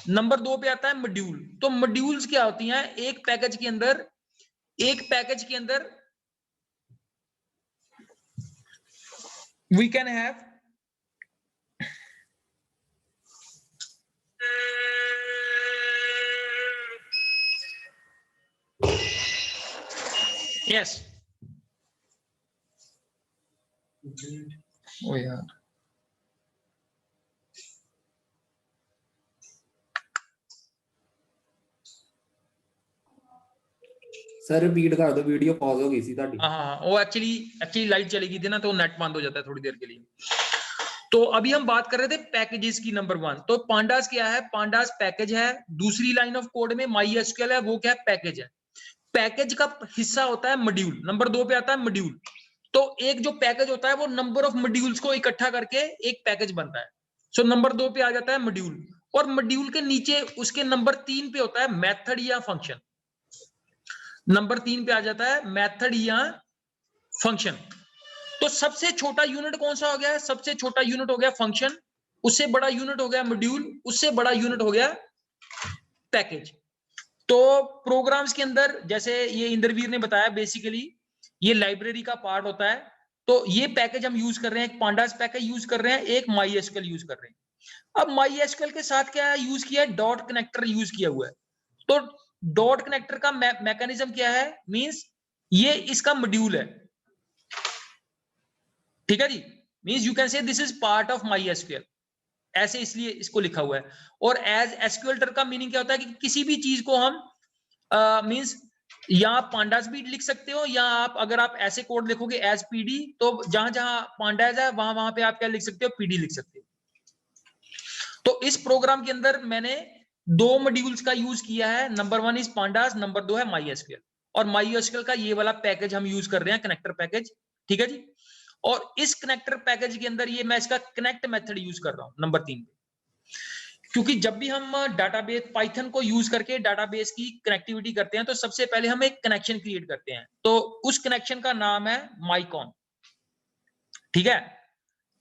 नंबर 2 पे आता है मॉड्यूल। तो मॉड्यूल्स क्या होती हैं, एक पैकेज के अंदर वी कैन हैव यस ओ यार सर रिपीट कर दो, वीडियो पॉज हो गई थी ਤੁਹਾਡੀ। हाँ, वो एक्चुअली लाइट चली गई थी ना, तो नेट बंद हो जाता है थोड़ी देर के लिए। तो अभी हम बात कर रहे थे पैकेजेस की। नंबर 1 तो पांडास क्या है, पांडास पैकेज है। दूसरी लाइन ऑफ कोड में माई एसक्यूएल है, वो क्या है, पैकेज है। पैकेज का हिस्सा होता है मॉड्यूल। नंबर 2 पे आता है मॉड्यूल। तो एक जो पैकेज होता है वो नंबर ऑफ मॉड्यूल्स को इकट्ठा करके एक पैकेज बनता है। सो नंबर 2 पे आ जाता है मॉड्यूल, और मॉड्यूल के नीचे उसके नंबर 3 पे होता है मेथड या फंक्शन। नंबर 3 पे आ जाता है मेथड या फंक्शन। तो सबसे छोटा यूनिट कौन सा हो गया, सबसे छोटा यूनिट हो गया फंक्शन, उससे बड़ा यूनिट हो गया मॉड्यूल, उससे बड़ा यूनिट हो गया पैकेज। तो प्रोग्राम्स के अंदर जैसे ये इंद्रवीर ने बताया, बेसिकली ये लाइब्रेरी का पार्ट होता है। तो ये पैकेज हम यूज कर रहे हैं, एक पांडास पैकेज यूज कर रहे हैं, एक माई एसक्यूएल यूज कर रहे हैं। अब माई एसक्यूएल के साथ क्या यूज किया है, डॉट कनेक्टर यूज किया हुआ है। तो डॉट कनेक्टर का मैकेनिज्म क्या है, मींस ये इसका मॉड्यूल है, ठीक है ji. Means you can say this is part of MySQL, ऐसे इसलिए इसको लिखा हुआ है। और एज एसक्यूएल का मीनिंग क्या होता है कि किसी भी चीज को हम मींस या आप पांडास भी लिख सकते हो, या आप अगर आप ऐसे कोड लिखोगे एज पीडी, तो जहां जहां पांडास है वहां पे आप क्या लिख सकते हो, पीडी लिख सकते हो। तो इस प्रोग्राम के अंदर मैंने 2 मॉड्यूल्स का यूज किया है। नंबर 1 इज पांडास, नंबर 2 है माई एसक्यूएल। और माई एसक्यूएल का ये वाला पैकेज हम यूज कर रहे हैं, कनेक्टर पैकेज, ठीक है जी। और इस कनेक्टर पैकेज के अंदर ये मैं इसका कनेक्ट मेथड यूज कर रहा हूं नंबर 3 पे, क्योंकि जब भी हम डाटाबेस पाइथन को यूज करके डाटाबेस की कनेक्टिविटी करते हैं तो सबसे पहले हम एक कनेक्शन क्रिएट करते हैं। तो उस कनेक्शन का नाम है माइकॉन, ठीक है।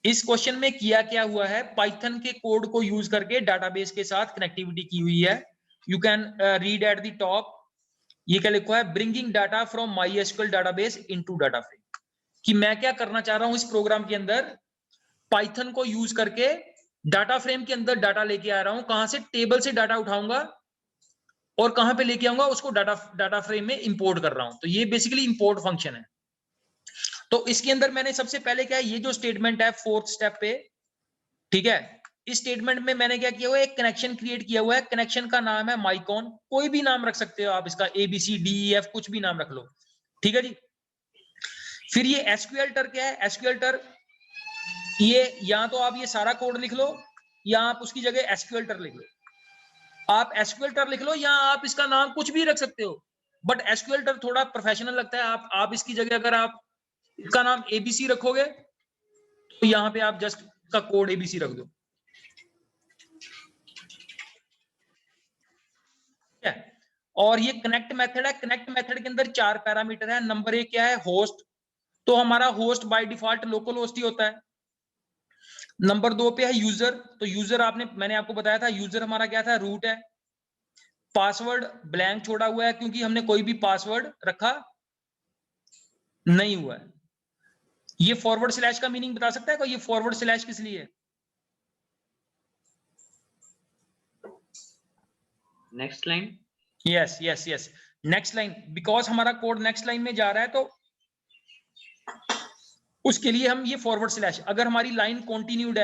इस क्वेश्चन में किया क्या हुआ है, पाइथन के कोड को यूज करके डाटाबेस के साथ कनेक्टिविटी की हुई है। You can read at the top, ये क्या लिखा है, bringing data from my SQL database into data frame. कि मैं क्या करना चाह रहा हूं इस प्रोग्राम के अंदर, पाइथन को यूज करके डाटा फ्रेम के अंदर डाटा लेके आ रहा हूं। कहां से, टेबल से डाटा उठाऊंगा और कहां पे लेके आऊंगा उसको, डाटा फ्रेम में इंपोर्ट कर रहा हूं। तो ये बेसिकली इंपोर्ट फंक्शन है। तो इसके अंदर मैंने सबसे पहले क्या है, ये जो स्टेटमेंट है 4th स्टेप पे, ठीक है, इस स्टेटमेंट में मैंने क्या किया हुआ है, एक कनेक्शन क्रिएट किया हुआ है। कनेक्शन का नाम है माइकॉन, कोई भी नाम रख सकते हो आप इसका, ABCDEF कुछ भी नाम रख लो, ठीक है जी। फिर ये एसक्यूएल क्या है, एसक्यूएल ये या तो आप ये सारा कोड लिख लो, या आप उसकी जगह एसक्यूएल लिख लो। आप एसक्यूएल लिख लो, या आप इसका नाम कुछ भी रख सकते हो, बट एसक्यूएल थोड़ा प्रोफेशनल लगता है। आप इसकी जगह अगर आप इसका नाम ABC रखोगे तो यहां पे आप जस्ट का कोड ABC रख दो, ठीक है। और ये कनेक्ट मेथड है, कनेक्ट मेथड के अंदर 4 पैरामीटर है। नंबर 1 क्या है, होस्ट। तो हमारा host by default local host ही होता है। नंबर 2 पे है यूजर, तो यूजर मैंने आपको बताया था, यूजर हमारा क्या था, रूट है। पासवर्ड ब्लैंक छोड़ा हुआ है क्योंकि हमने कोई भी पासवर्ड रखा नहीं हुआ है। ये फॉरवर्ड स्लैश का मीनिंग बता सकता है कोई, ये फॉरवर्ड स्लैश किस लिए है? Next line, yes yes yes, next line, because हमारा कोड नेक्स्ट लाइन में जा रहा है तो उसके लिए हम ये फॉरवर्ड स्लैश, अगर हमारी लाइन कंटिन्यूड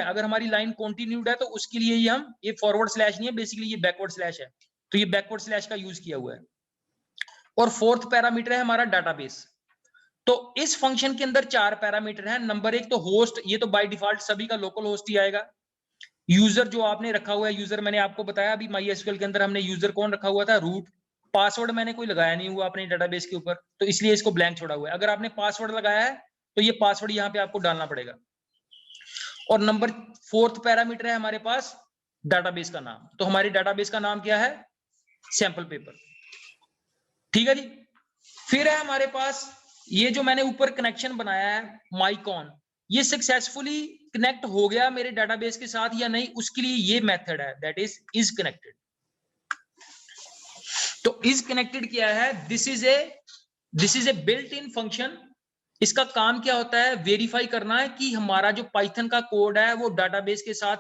है, तो उसके लिए ये फॉरवर्ड स्लैश नहीं है, बेसिकली ये बैकवर्ड स्लैश है। तो ये बैकवर्ड स्लैश का यूज किया हुआ है। और 4th पैरामीटर है हमारा डाटाबेस। तो इस फंक्शन के अंदर 4 पैरामीटर हैं। नंबर 1 तो होस्ट, ये तो बाय डिफॉल्ट सभी का लोकल होस्ट ही आएगा। यूजर जो आपने रखा हुआ है, यूजर मैंने आपको बताया अभी MySQL के अंदर हमने यूजर कौन रखा हुआ था, रूट। पासवर्ड मैंने कोई लगाया नहीं हुआ अपने डेटाबेस के ऊपर, तो इसलिए इसको ब्लैंक छोड़ा हुआ है। अगर आपने पासवर्ड लगाया है तो ये पासवर्ड यहाँ पे आपको डालना पड़ेगा। और नंबर 4th पैरामीटर है हमारे पास डेटाबेस का नाम। तो हमारी डेटाबेस का नाम क्या है, सैंपल पेपर। ठीक है जी। फिर है हमारे पास ये जो मैंने ऊपर कनेक्शन बनाया है माइकॉन, ये सक्सेसफुली कनेक्ट हो गया मेरे डेटाबेस के साथ या नहीं, उसके लिए ये मेथड है, दैट इज कनेक्टेड। तो इज कनेक्टेड क्या है, this is a built in function. इसका काम क्या होता है, वेरीफाई करना है कि हमारा जो पाइथन का कोड है वो डेटाबेस के साथ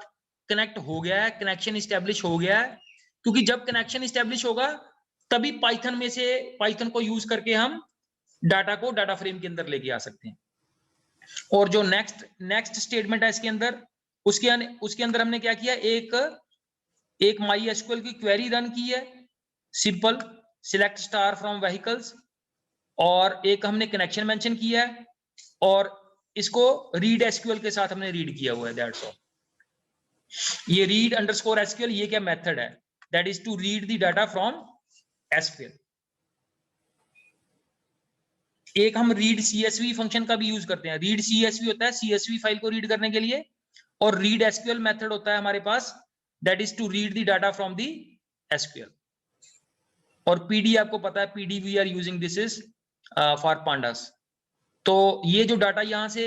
कनेक्ट हो गया है, कनेक्शन इस्टेब्लिश हो गया है। क्योंकि जब कनेक्शन इस्टेब्लिश होगा तभी पाइथन में से पाइथन को यूज करके हम डाटा को डाटा फ्रेम के अंदर लेके आ सकते हैं। और जो नेक्स्ट स्टेटमेंट है इसके अंदर, उसके अंदर हमने क्या किया, एक MySQL की क्वेरी रन की है, simple select star from vehicles, और एक हमने कनेक्शन मेंशन किया है, और इसको रीड SQL के साथ हमने रीड किया हुआ है, दैट्स ऑल। ये रीड अंडरस्कोर SQL, ये क्या मेथड है, that is to read the data from SQL। एक हम रीड CSV फंक्शन का भी यूज करते हैं। रीड CSV होता है CSV फाइल को रीड करने के लिए, और रीड SQL मेथड होता है हमारे पास, that is to read the data from the SQL। और PD आपको पता है, PD we are using, this is for pandas. तो ये जो डाटा यहां से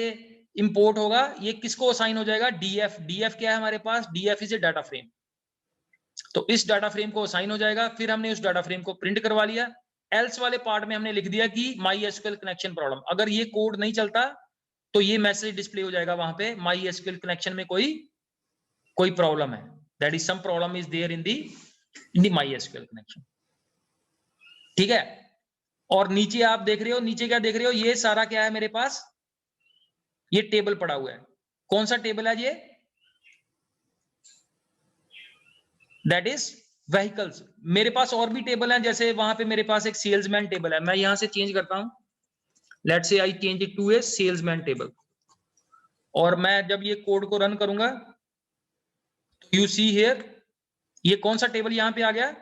इंपोर्ट होगा, ये किसको असाइन हो जाएगा, DF क्या है हमारे पास, DF is a data frame. तो इस डाटा फ्रेम को असाइन हो जाएगा। फिर हमने उस डाटा फ्रेम को प्रिंट करवा लिया। एल्स वाले पार्ट में हमने लिख दिया कि MySQL कनेक्शन प्रॉब्लम। अगर ये कोड नहीं चलता तो ये मैसेज डिस्प्ले हो जाएगा वहां पे, MySQL कनेक्शन में कोई प्रॉब्लम है, that is some problem is there in the MySQL connection. ठीक है। और नीचे आप देख रहे हो, नीचे क्या देख रहे हो, ये सारा क्या है मेरे पास, ये टेबल पड़ा हुआ है। कौन सा टेबल है ये, दैट इज व्हीकल्स। मेरे पास और भी टेबल है, जैसे वहां पे मेरे पास एक सेल्समैन टेबल है, मैं यहां से चेंज करता हूं, let's say I change it to a salesman table. और मैं जब ये कोड को रन करूंगा तो यू सी हियर, ये कौन सा टेबल यहां पे आ गया,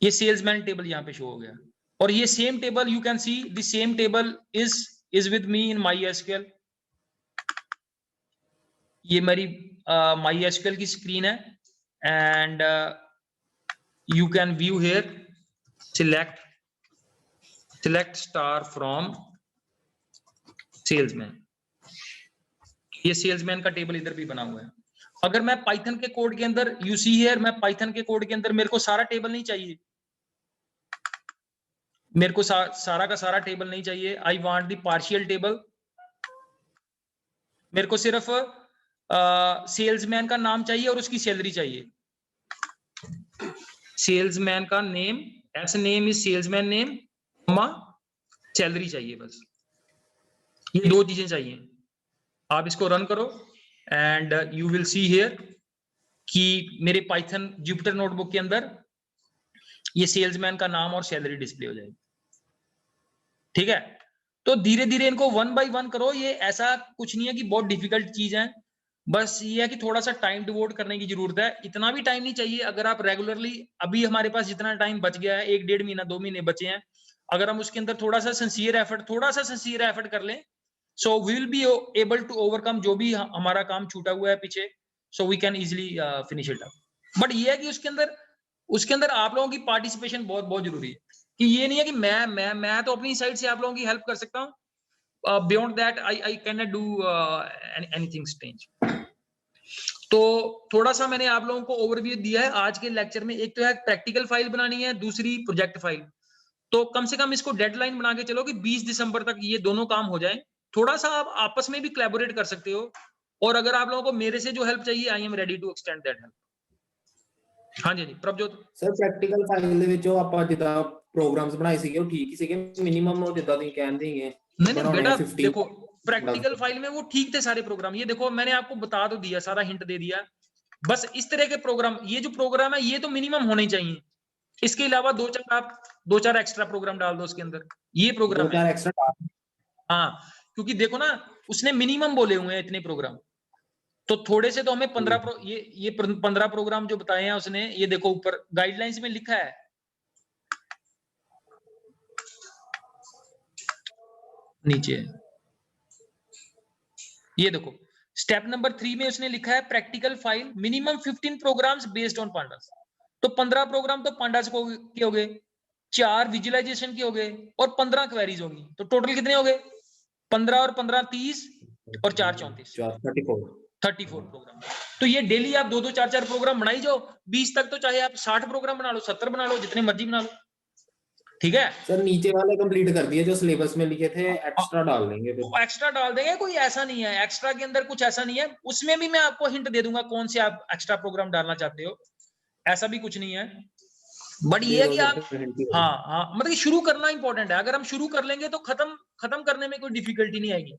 ये सेल्समैन टेबल यहां पे शो हो गया। और ये same table, you can see the same table is with me in MySQL। ये मेरी MySQL की स्क्रीन है, and you can view here select star from salesman. ये सेल्समैन का टेबल इधर भी बना हुआ है। अगर मैं पाइथन के कोड के अंदर, यू सी हियर, मैं पाइथन के कोड के अंदर मेरे को सारा टेबल नहीं चाहिए, मेरे को सारा का सारा टेबल नहीं चाहिए। I want the partial table. मेरे को सिर्फ सेल्समैन का नाम चाहिए और उसकी सैलरी चाहिए। सेल्समैन का name, S name is salesman name, salary चाहिए, बस ये दो चीजें चाहिए। आप इसको रन करो and you will see here कि मेरे पाइथन जुपिटर नोटबुक के अंदर ये सेल्समैन का नाम और सैलरी डिस्प्ले हो जाएगी। ठीक है। तो धीरे धीरे इनको 1 बाय 1 करो। ये ऐसा कुछ नहीं है कि बहुत डिफिकल्ट चीज है, बस ये है कि थोड़ा सा टाइम डिवोट करने की जरूरत है। इतना भी टाइम नहीं चाहिए। अगर आप रेगुलरली, अभी हमारे पास जितना टाइम बच गया है, 1-1.5 महीना 2 महीने बचे हैं, अगर हम उसके अंदर थोड़ा सा सिंसियर एफर्ट कर लें, so we will be able to overcome जो भी हमारा काम छूटा हुआ है पीछे, so we can easily finish it up. But ये है कि उसके अंदर आप लोगों की पार्टिसिपेशन बहुत बहुत जरूरी है, कि ये नहीं है कि मैं तो अपनी साइड से आप लोगों की हेल्प कर सकता हूँ, beyond that I can not do anything strange. तो थोड़ा सा मैंने आप लोगों को ओवरव्यू दिया है आज के लेक्चर में। एक तो है प्रैक्टिकल फाइल बनानी है, दूसरी प्रोजेक्ट फाइल। तो कम से कम इसको डेडलाइन बना के चलो कि 20 दिसंबर तक ये दोनों काम हो जाए। थोड़ा सा आप आपस में भी कोलैबोरेट कर सकते हो, और अगर आप लोगों को मेरे से जो हेल्प चाहिए, I am ready to extend that help. हाँ जी प्रभजोत सर, प्रैक्टिकल फाइल ਦੇ ਵਿੱਚ ਉਹ ਆਪਾਂ ਜਿੱਦਾਂ ਪ੍ਰੋਗਰਾਮਸ ਬਣਾਏ ਸੀਗੇ ਉਹ ਠੀਕ ਹੀ ਸੀਗੇ, ਮਿਨੀਮਮ ਉਹ ਜਿੱਦਾਂ ਤੁਸੀਂ ਕਹਿੰਦੇ ਹੈਗੇ। नहीं बेटा देखो, प्रैक्टिकल फाइल में वो ठीक थे सारे प्रोग्राम। ये देखो मैंने आपको बता तो दिया, सारा हिंट दे दिया। बस इस तरह के प्रोग्राम, ये जो प्रोग्राम है ये तो मिनिमम होने चाहिए। इसके अलावा 2-4 एक्स्ट्रा प्रोग्राम डाल दो उसके अंदर, ये प्रोग्राम है। हाँ, क्योंकि देखो ना, उसने मिनिमम बोले हुए हैं इतने प्रोग्राम। तो थोड़े से तो हमें 15 ये 15 प्रोग्राम जो बताए हैं उसने, ये देखो ऊपर गाइडलाइंस में लिखा है, नीचे ये देखो स्टेप नंबर 3 में उसने लिखा है practical file minimum 15 programs based on pandas. तो 15 प्रोग्राम तो पांडास के हो गए, 4 विजुअलाइजेशन के हो गए और 15 क्वेरीज होगी। तो टोटल कितने हो गए? 15 और 15 30 और 4 34 34 प्रोग्राम। तो ये डेली आप 2-2 4-4 प्रोग्राम बनाई जाओ, 20 तक तो चाहे आप 60 प्रोग्राम बना लो, 70 बना लो, जितने मर्जी बना लो, ठीक है सर। नीचे वाले कंप्लीट कर दिए जो सिलेबस में लिखे थे, एक्स्ट्रा डाल देंगे फिर। एक्स्ट्रा डाल देंगे, कोई ऐसा नहीं है, एक्स्ट्रा के अंदर कुछ ऐसा नहीं है, उसमें भी मैं आपको हिंट दे दूंगा कौन से आप एक्स्ट्रा प्रोग्राम डालना चाहते हो, ऐसा भी कुछ नहीं है। बट ये है कि आप हाँ मतलब कि शुरू करना इंपॉर्टेंट है। अगर हम शुरू कर लेंगे तो खत्म करने में कोई डिफिकल्टी नहीं आएगी।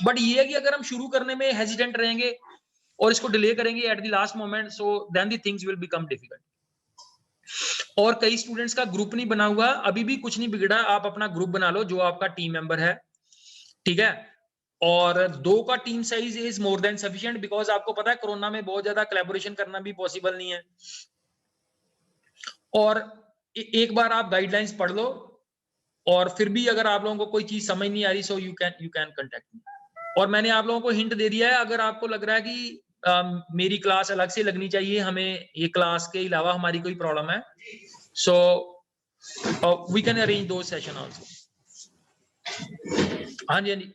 बट ये है कि अगर हम शुरू करने में हेजिटेंट रहेंगे और इसको डिले करेंगे at the last moment, so then the things will become difficult. और कई स्टूडेंट्स का ग्रुप नहीं बना हुआ, अभी भी कुछ नहीं बिगड़ा, आप अपना ग्रुप बना लो जो आपका टीम मेंबर है, ठीक है। और 2 का team size is more than sufficient, because आपको पता है कोरोना में बहुत ज्यादा कोलैबोरेशन करना भी पॉसिबल नहीं है। और एक बार आप गाइडलाइंस पढ़ लो, और फिर भी अगर आप लोगों को कोई चीज समझ नहीं आ रही, so you can contact me. और मैंने आप लोगों को हिंट दे दिया है, अगर आपको लग रहा है कि मेरी क्लास अलग से लगनी चाहिए, हमें ये क्लास के अलावा हमारी कोई प्रॉब्लम है, सो वी कैन अरेंज दो सेशन आल्सो। हाँ जी, हाँ जी।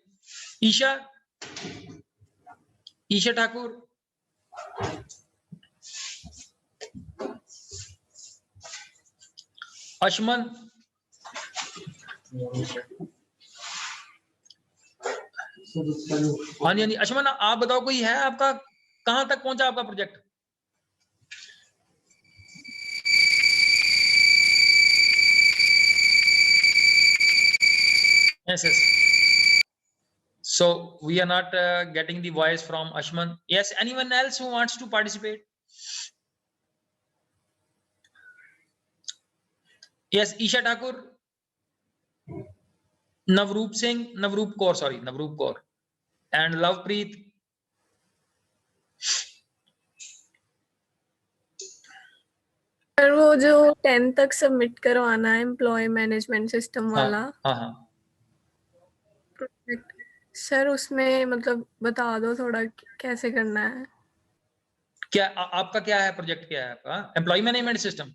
ईशा ठाकुर, अशमन, हाँ जी, हाँ जी। अशमन, आप बताओ कोई है आपका, कहां तक पहुंचा आपका project? Yes, yes. So we are not getting the voice from Ashman. Yes, anyone else who wants to participate? Yes, Isha Thakur, Navroop Singh, Navroop Kaur, and Lovepreet. Sir वो जो 10 तक सबमिट करवाना है एम्प्लॉय मैनेजमेंट सिस्टम वाला, हाँ project, sir उसमें मतलब बता दो थोड़ा कैसे करना है। क्या आपका क्या है प्रोजेक्ट, क्या है आपका? Employee management system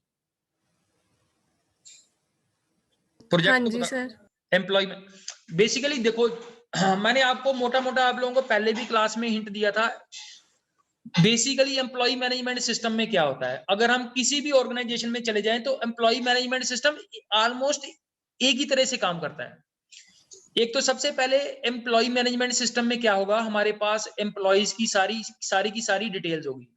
project? हाँ जी सर। एम्प्लॉय बेसिकली देखो, मैंने आपको मोटा मोटा आप लोगों को पहले भी क्लास में हिंट दिया था। बेसिकली एम्प्लॉय मैनेजमेंट सिस्टम में क्या होता है, अगर हम किसी भी ऑर्गेनाइजेशन में चले जाएं तो एम्प्लॉय मैनेजमेंट सिस्टम ऑलमोस्ट एक ही तरह से काम करता है। एक तो सबसे पहले एम्प्लॉय मैनेजमेंट सिस्टम में क्या होगा, हमारे पास एम्प्लॉयज की सारी डिटेल्स होगी।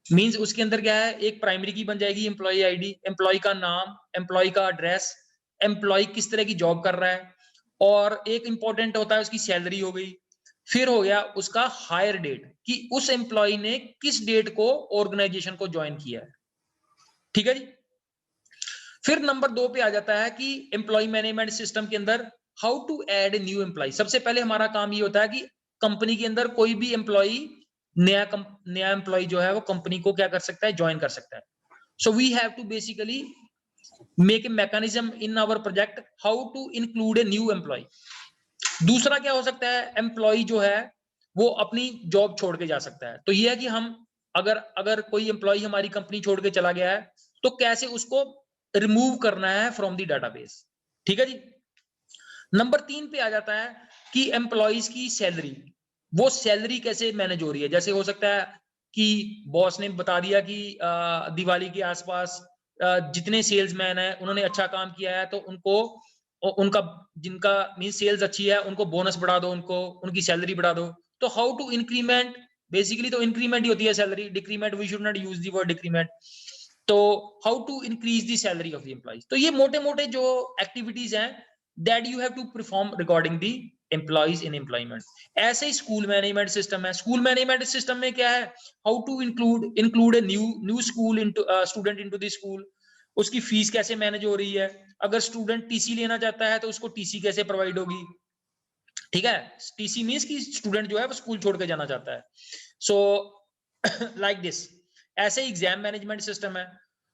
मींस उसके अंदर क्या है, एक प्राइमरी की बन जाएगी एम्प्लॉय आईडी, एम्प्लॉय का नाम, एम्प्लॉय का एड्रेस, एम्प्लॉय किस तरह की जॉब कर रहा है, और एक इंपॉर्टेंट होता है उसकी सैलरी हो गई। फिर हो गया उसका हायर डेट, कि उस एम्प्लॉय ने किस डेट को ऑर्गेनाइजेशन को ज्वाइन किया है, ठीक है जी। फिर नंबर 2 पे आ जाता है कि एम्प्लॉय मैनेजमेंट सिस्टम के अंदर how to add new employee. सबसे पहले हमारा काम ये होता है कि कंपनी के अंदर कोई भी एम्प्लॉय नया एम्प्लॉय जो है वो कंपनी को क्या कर सकता है, ज्वाइन कर सकता है। So we have to basically make a mechanism in our project how to include a new employee. दूसरा क्या हो सकता है, एम्प्लॉय जो है वो अपनी जॉब छोड़ के जा सकता है। तो ये है कि हम अगर कोई एम्प्लॉय हमारी कंपनी छोड़ के चला गया है तो कैसे उसको रिमूव करना है फ्रॉम द डाटाबेस, ठीक है जी। नंबर 3 पे आ जाता है कि एम्प्लॉयज की सैलरी, वो सैलरी कैसे मैनेज हो रही है। जैसे हो सकता है कि बॉस ने बता दिया कि दिवाली के आसपास जितने सेल्समैन है उन्होंने अच्छा काम किया है तो उनका जिनका मीन सेल्स अच्छी है उनको बोनस बढ़ा दो, उनकी सैलरी बढ़ा दो। तो हाउ टू इंक्रीमेंट, बेसिकली तो इंक्रीमेंट ही होती है salary, decrement we should not use the word decrement. तो how to increase the salary of the employees. तो ये मोटे मोटे जो एक्टिविटीज हैं that you have to perform regarding the employees in employment. ऐसे ही स्कूल मैनेजमेंट सिस्टम है। स्कूल मैनेजमेंट सिस्टम में क्या है, how to include a new school into student into the school. उसकी फीस कैसे मैनेज हो रही है, अगर स्टूडेंट टीसी लेना चाहता है तो उसको टीसी कैसे प्रोवाइड होगी, ठीक है। टीसी मींस कि स्टूडेंट जो है वो स्कूल छोड़ के जाना चाहता है। सो लाइक दिस, ऐसे एग्जाम मैनेजमेंट सिस्टम है।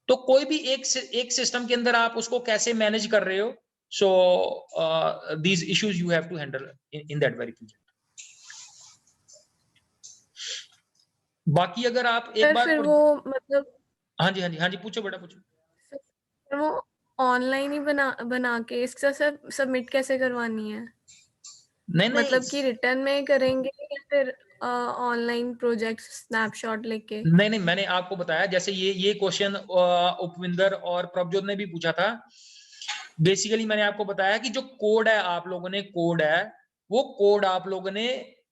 तो कोई भी एक सिस्टम के अंदर आप उसको कैसे मैनेज कर रहे हो, so these issues you have to handle in that very project. बाकी अगर आप एक बार फिर वो मतलब हाँ जी, हाँ जी, हाँ जी, पूछो बेटा पूछो। फिर वो ऑनलाइन ही बना के इसका सब सबमिट कैसे करवानी है? नहीं मतलब कि नहीं रिटर्न में करेंगे या फिर ऑनलाइन प्रोजेक्ट स्नैपशॉट लेके? नहीं, मैंने आपको बताया, जैसे ये क्वेश्चन उपविंदर और प्रभजोत ने भी पूछा था। बेसिकली मैंने आपको बताया कि जो कोड है, आप लोगों ने कोड है, वो कोड आप लोगों ने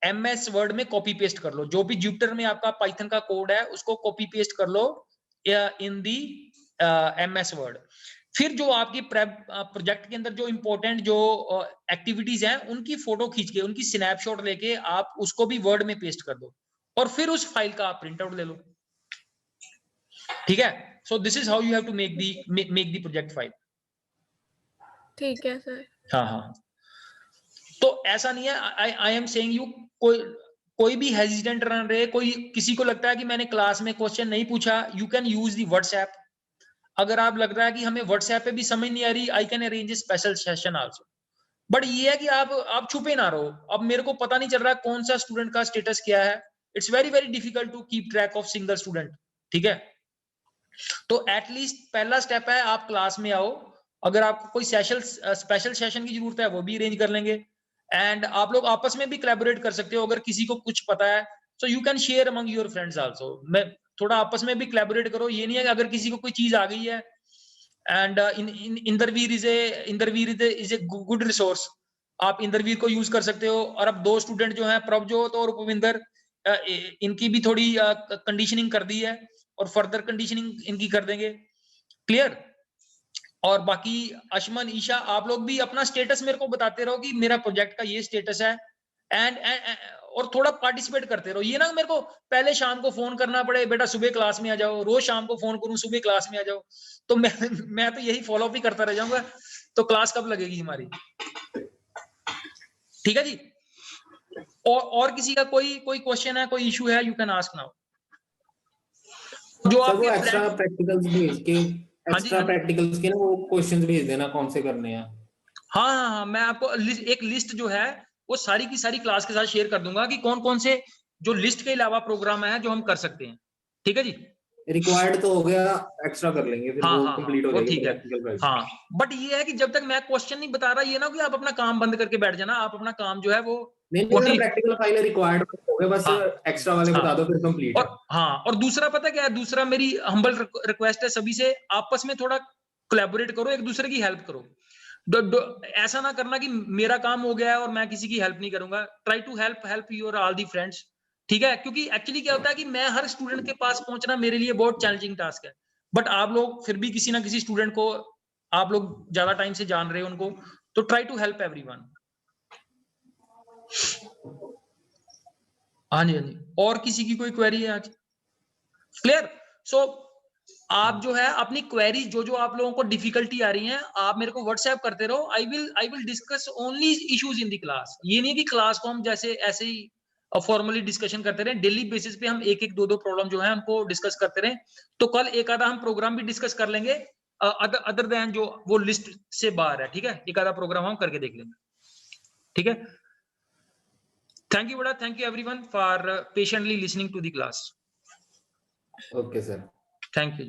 MS वर्ड में कॉपी पेस्ट कर लो। जो भी जुपिटर में आपका पाइथन का कोड है उसको कॉपी पेस्ट कर लो इन दी MS वर्ड। फिर जो आपकी प्रोजेक्ट के अंदर जो इंपॉर्टेंट जो एक्टिविटीज हैं उनकी फोटो खींच के, उनकी स्नैपशॉट लेके आप उसको भी वर्ड में पेस्ट कर दो, और फिर उस फाइल का आप प्रिंट आउट ले लो। ठीक है, so this is how you have to make the project file. ठीक है सर। हाँ हाँ, तो ऐसा नहीं है, आई एम सेइंग यू, कोई भी हेजिटेंट रन रहे, कोई किसी को लगता है कि मैंने क्लास में क्वेश्चन नहीं पूछा, you can use the WhatsApp. अगर आप लग रहा है कि हमें व्हाट्सएप पे भी समझ नहीं आ रही, I can arrange A special session also. But ये है कि आप छुपे ना रहो। अब मेरे को पता नहीं चल रहा कौन सा स्टूडेंट का स्टेटस क्या है, it's very very difficult to keep track of single student. ठीक है, तो एटलीस्ट पहला स्टेप है, आप क्लास में आओ। अगर आपको कोई स्पेशल सेशन की जरूरत है वो भी अरेंज कर लेंगे, एंड आप लोग आपस में भी कोलैबोरेट कर सकते हो। अगर किसी को कुछ पता है so you can share among your friends also. मैं थोड़ा आपस में भी कोलैबोरेट करो। ये नहीं है कि अगर किसी को कोई चीज आ गई है, and Inderveer is a good resource, आप इंदरवीर को यूज कर सकते हो। और अब 2 स्टूडेंट जो हैं, प्रभजोत और उपविंदर, इनकी भी थोड़ी कंडीशनिंग कर दी है, और फर्दर कंडीशनिंग इनकी कर देंगे। क्लियर? और बाकी अशमन, ईशा, आप लोग भी अपना स्टेटस मेरे को बताते रहो कि मेरा प्रोजेक्ट का ये स्टेटस है, एंड और थोड़ा पार्टिसिपेट करते रहो। ये ना मेरे को पहले शाम को फोन करना पड़े, बेटा सुबह क्लास में आ जाओ, रोज शाम को फोन करूं सुबह क्लास में आ जाओ, तो मैं तो यही फॉलो अप ही करता रह जाऊंगा, तो क्लास कब लगेगी हमारी? ठीक है जी। और किसी का कोई क्वेश्चन है, कोई इशू है, यू कैन आस्क नाउ। जो आपके एक्स्ट्रा प्रैक्टिकल्स भेज के, हाँ जी, एक्स्ट्रा प्रैक्टिकल्स के ना वो क्वेश्चंस भेज देना कौन से करने हैं। हाँ, मैं आपको एक लिस्ट जो है वो सारी की सारी क्लास के साथ शेयर कर दूंगा कि कौन कौन से जो लिस्ट के अलावा प्रोग्राम है जो हम कर सकते हैं। ठीक है जी। रिक्वायर्ड तो हो गया, एक्स्ट्रा कर लेंगे फिर, वो कंप्लीट हो वो जाएगी ठीक है। प्रैक्टिकल। हाँ, बट ये है कि जब तक मैं क्वेश्चन नहीं बता रहा, ये ना कि आप अपना काम बंद करके बैठ जाना। आप अपना काम जो है वो नहीं, प्रैक्टिकल फाइल रिक्वायर्ड हो गया, बस एक्स्ट्रा वाले बता दो, फिर कंप्लीट है। और दूसरा पता क्या है, दूसरा मेरी हम्बल रिक्वेस्ट है सभी से, आपस में थोड़ा कोलैबोरेट करो, एक दूसरे की हेल्प करो। ऐसा ना करना कि मेरा काम हो गया है और मैं किसी की हेल्प नहीं करूंगा। Try to help your all the friends. ठीक है, क्योंकि एक्चुअली क्या होता है कि मैं हर स्टूडेंट के पास पहुंचना मेरे लिए बहुत चैलेंजिंग टास्क है, बट आप लोग फिर भी किसी ना किसी स्टूडेंट को आप लोग ज्यादा टाइम से जान रहे हो उनको, तो ट्राई टू हेल्प एवरीवन। हाँ जी, हाँ जी। और किसी की कोई क्वेरी है आज? क्लियर? सो आप जो है अपनी क्वेरी जो आप लोगों को डिफिकल्टी आ रही है, आप मेरे को व्हाट्सएप करते रहो। I will discuss only issues in the class. ये नहीं कि क्लास को हम जैसे ऐसे ही फॉर्मली डिस्कशन करते रहे, डेली बेसिस पे हम एक दो प्रॉब्लम जो है उनको डिस्कस करते रहे। तो कल एक आधा हम प्रोग्राम भी डिस्कस कर लेंगे, अदर देन जो वो लिस्ट से बाहर है। ठीक है, एक आधा प्रोग्राम हम करके देख लेंगे। ठीक है, थैंक यू बेटा, thank you everyone for patiently listening to the class. Okay sir, thank you.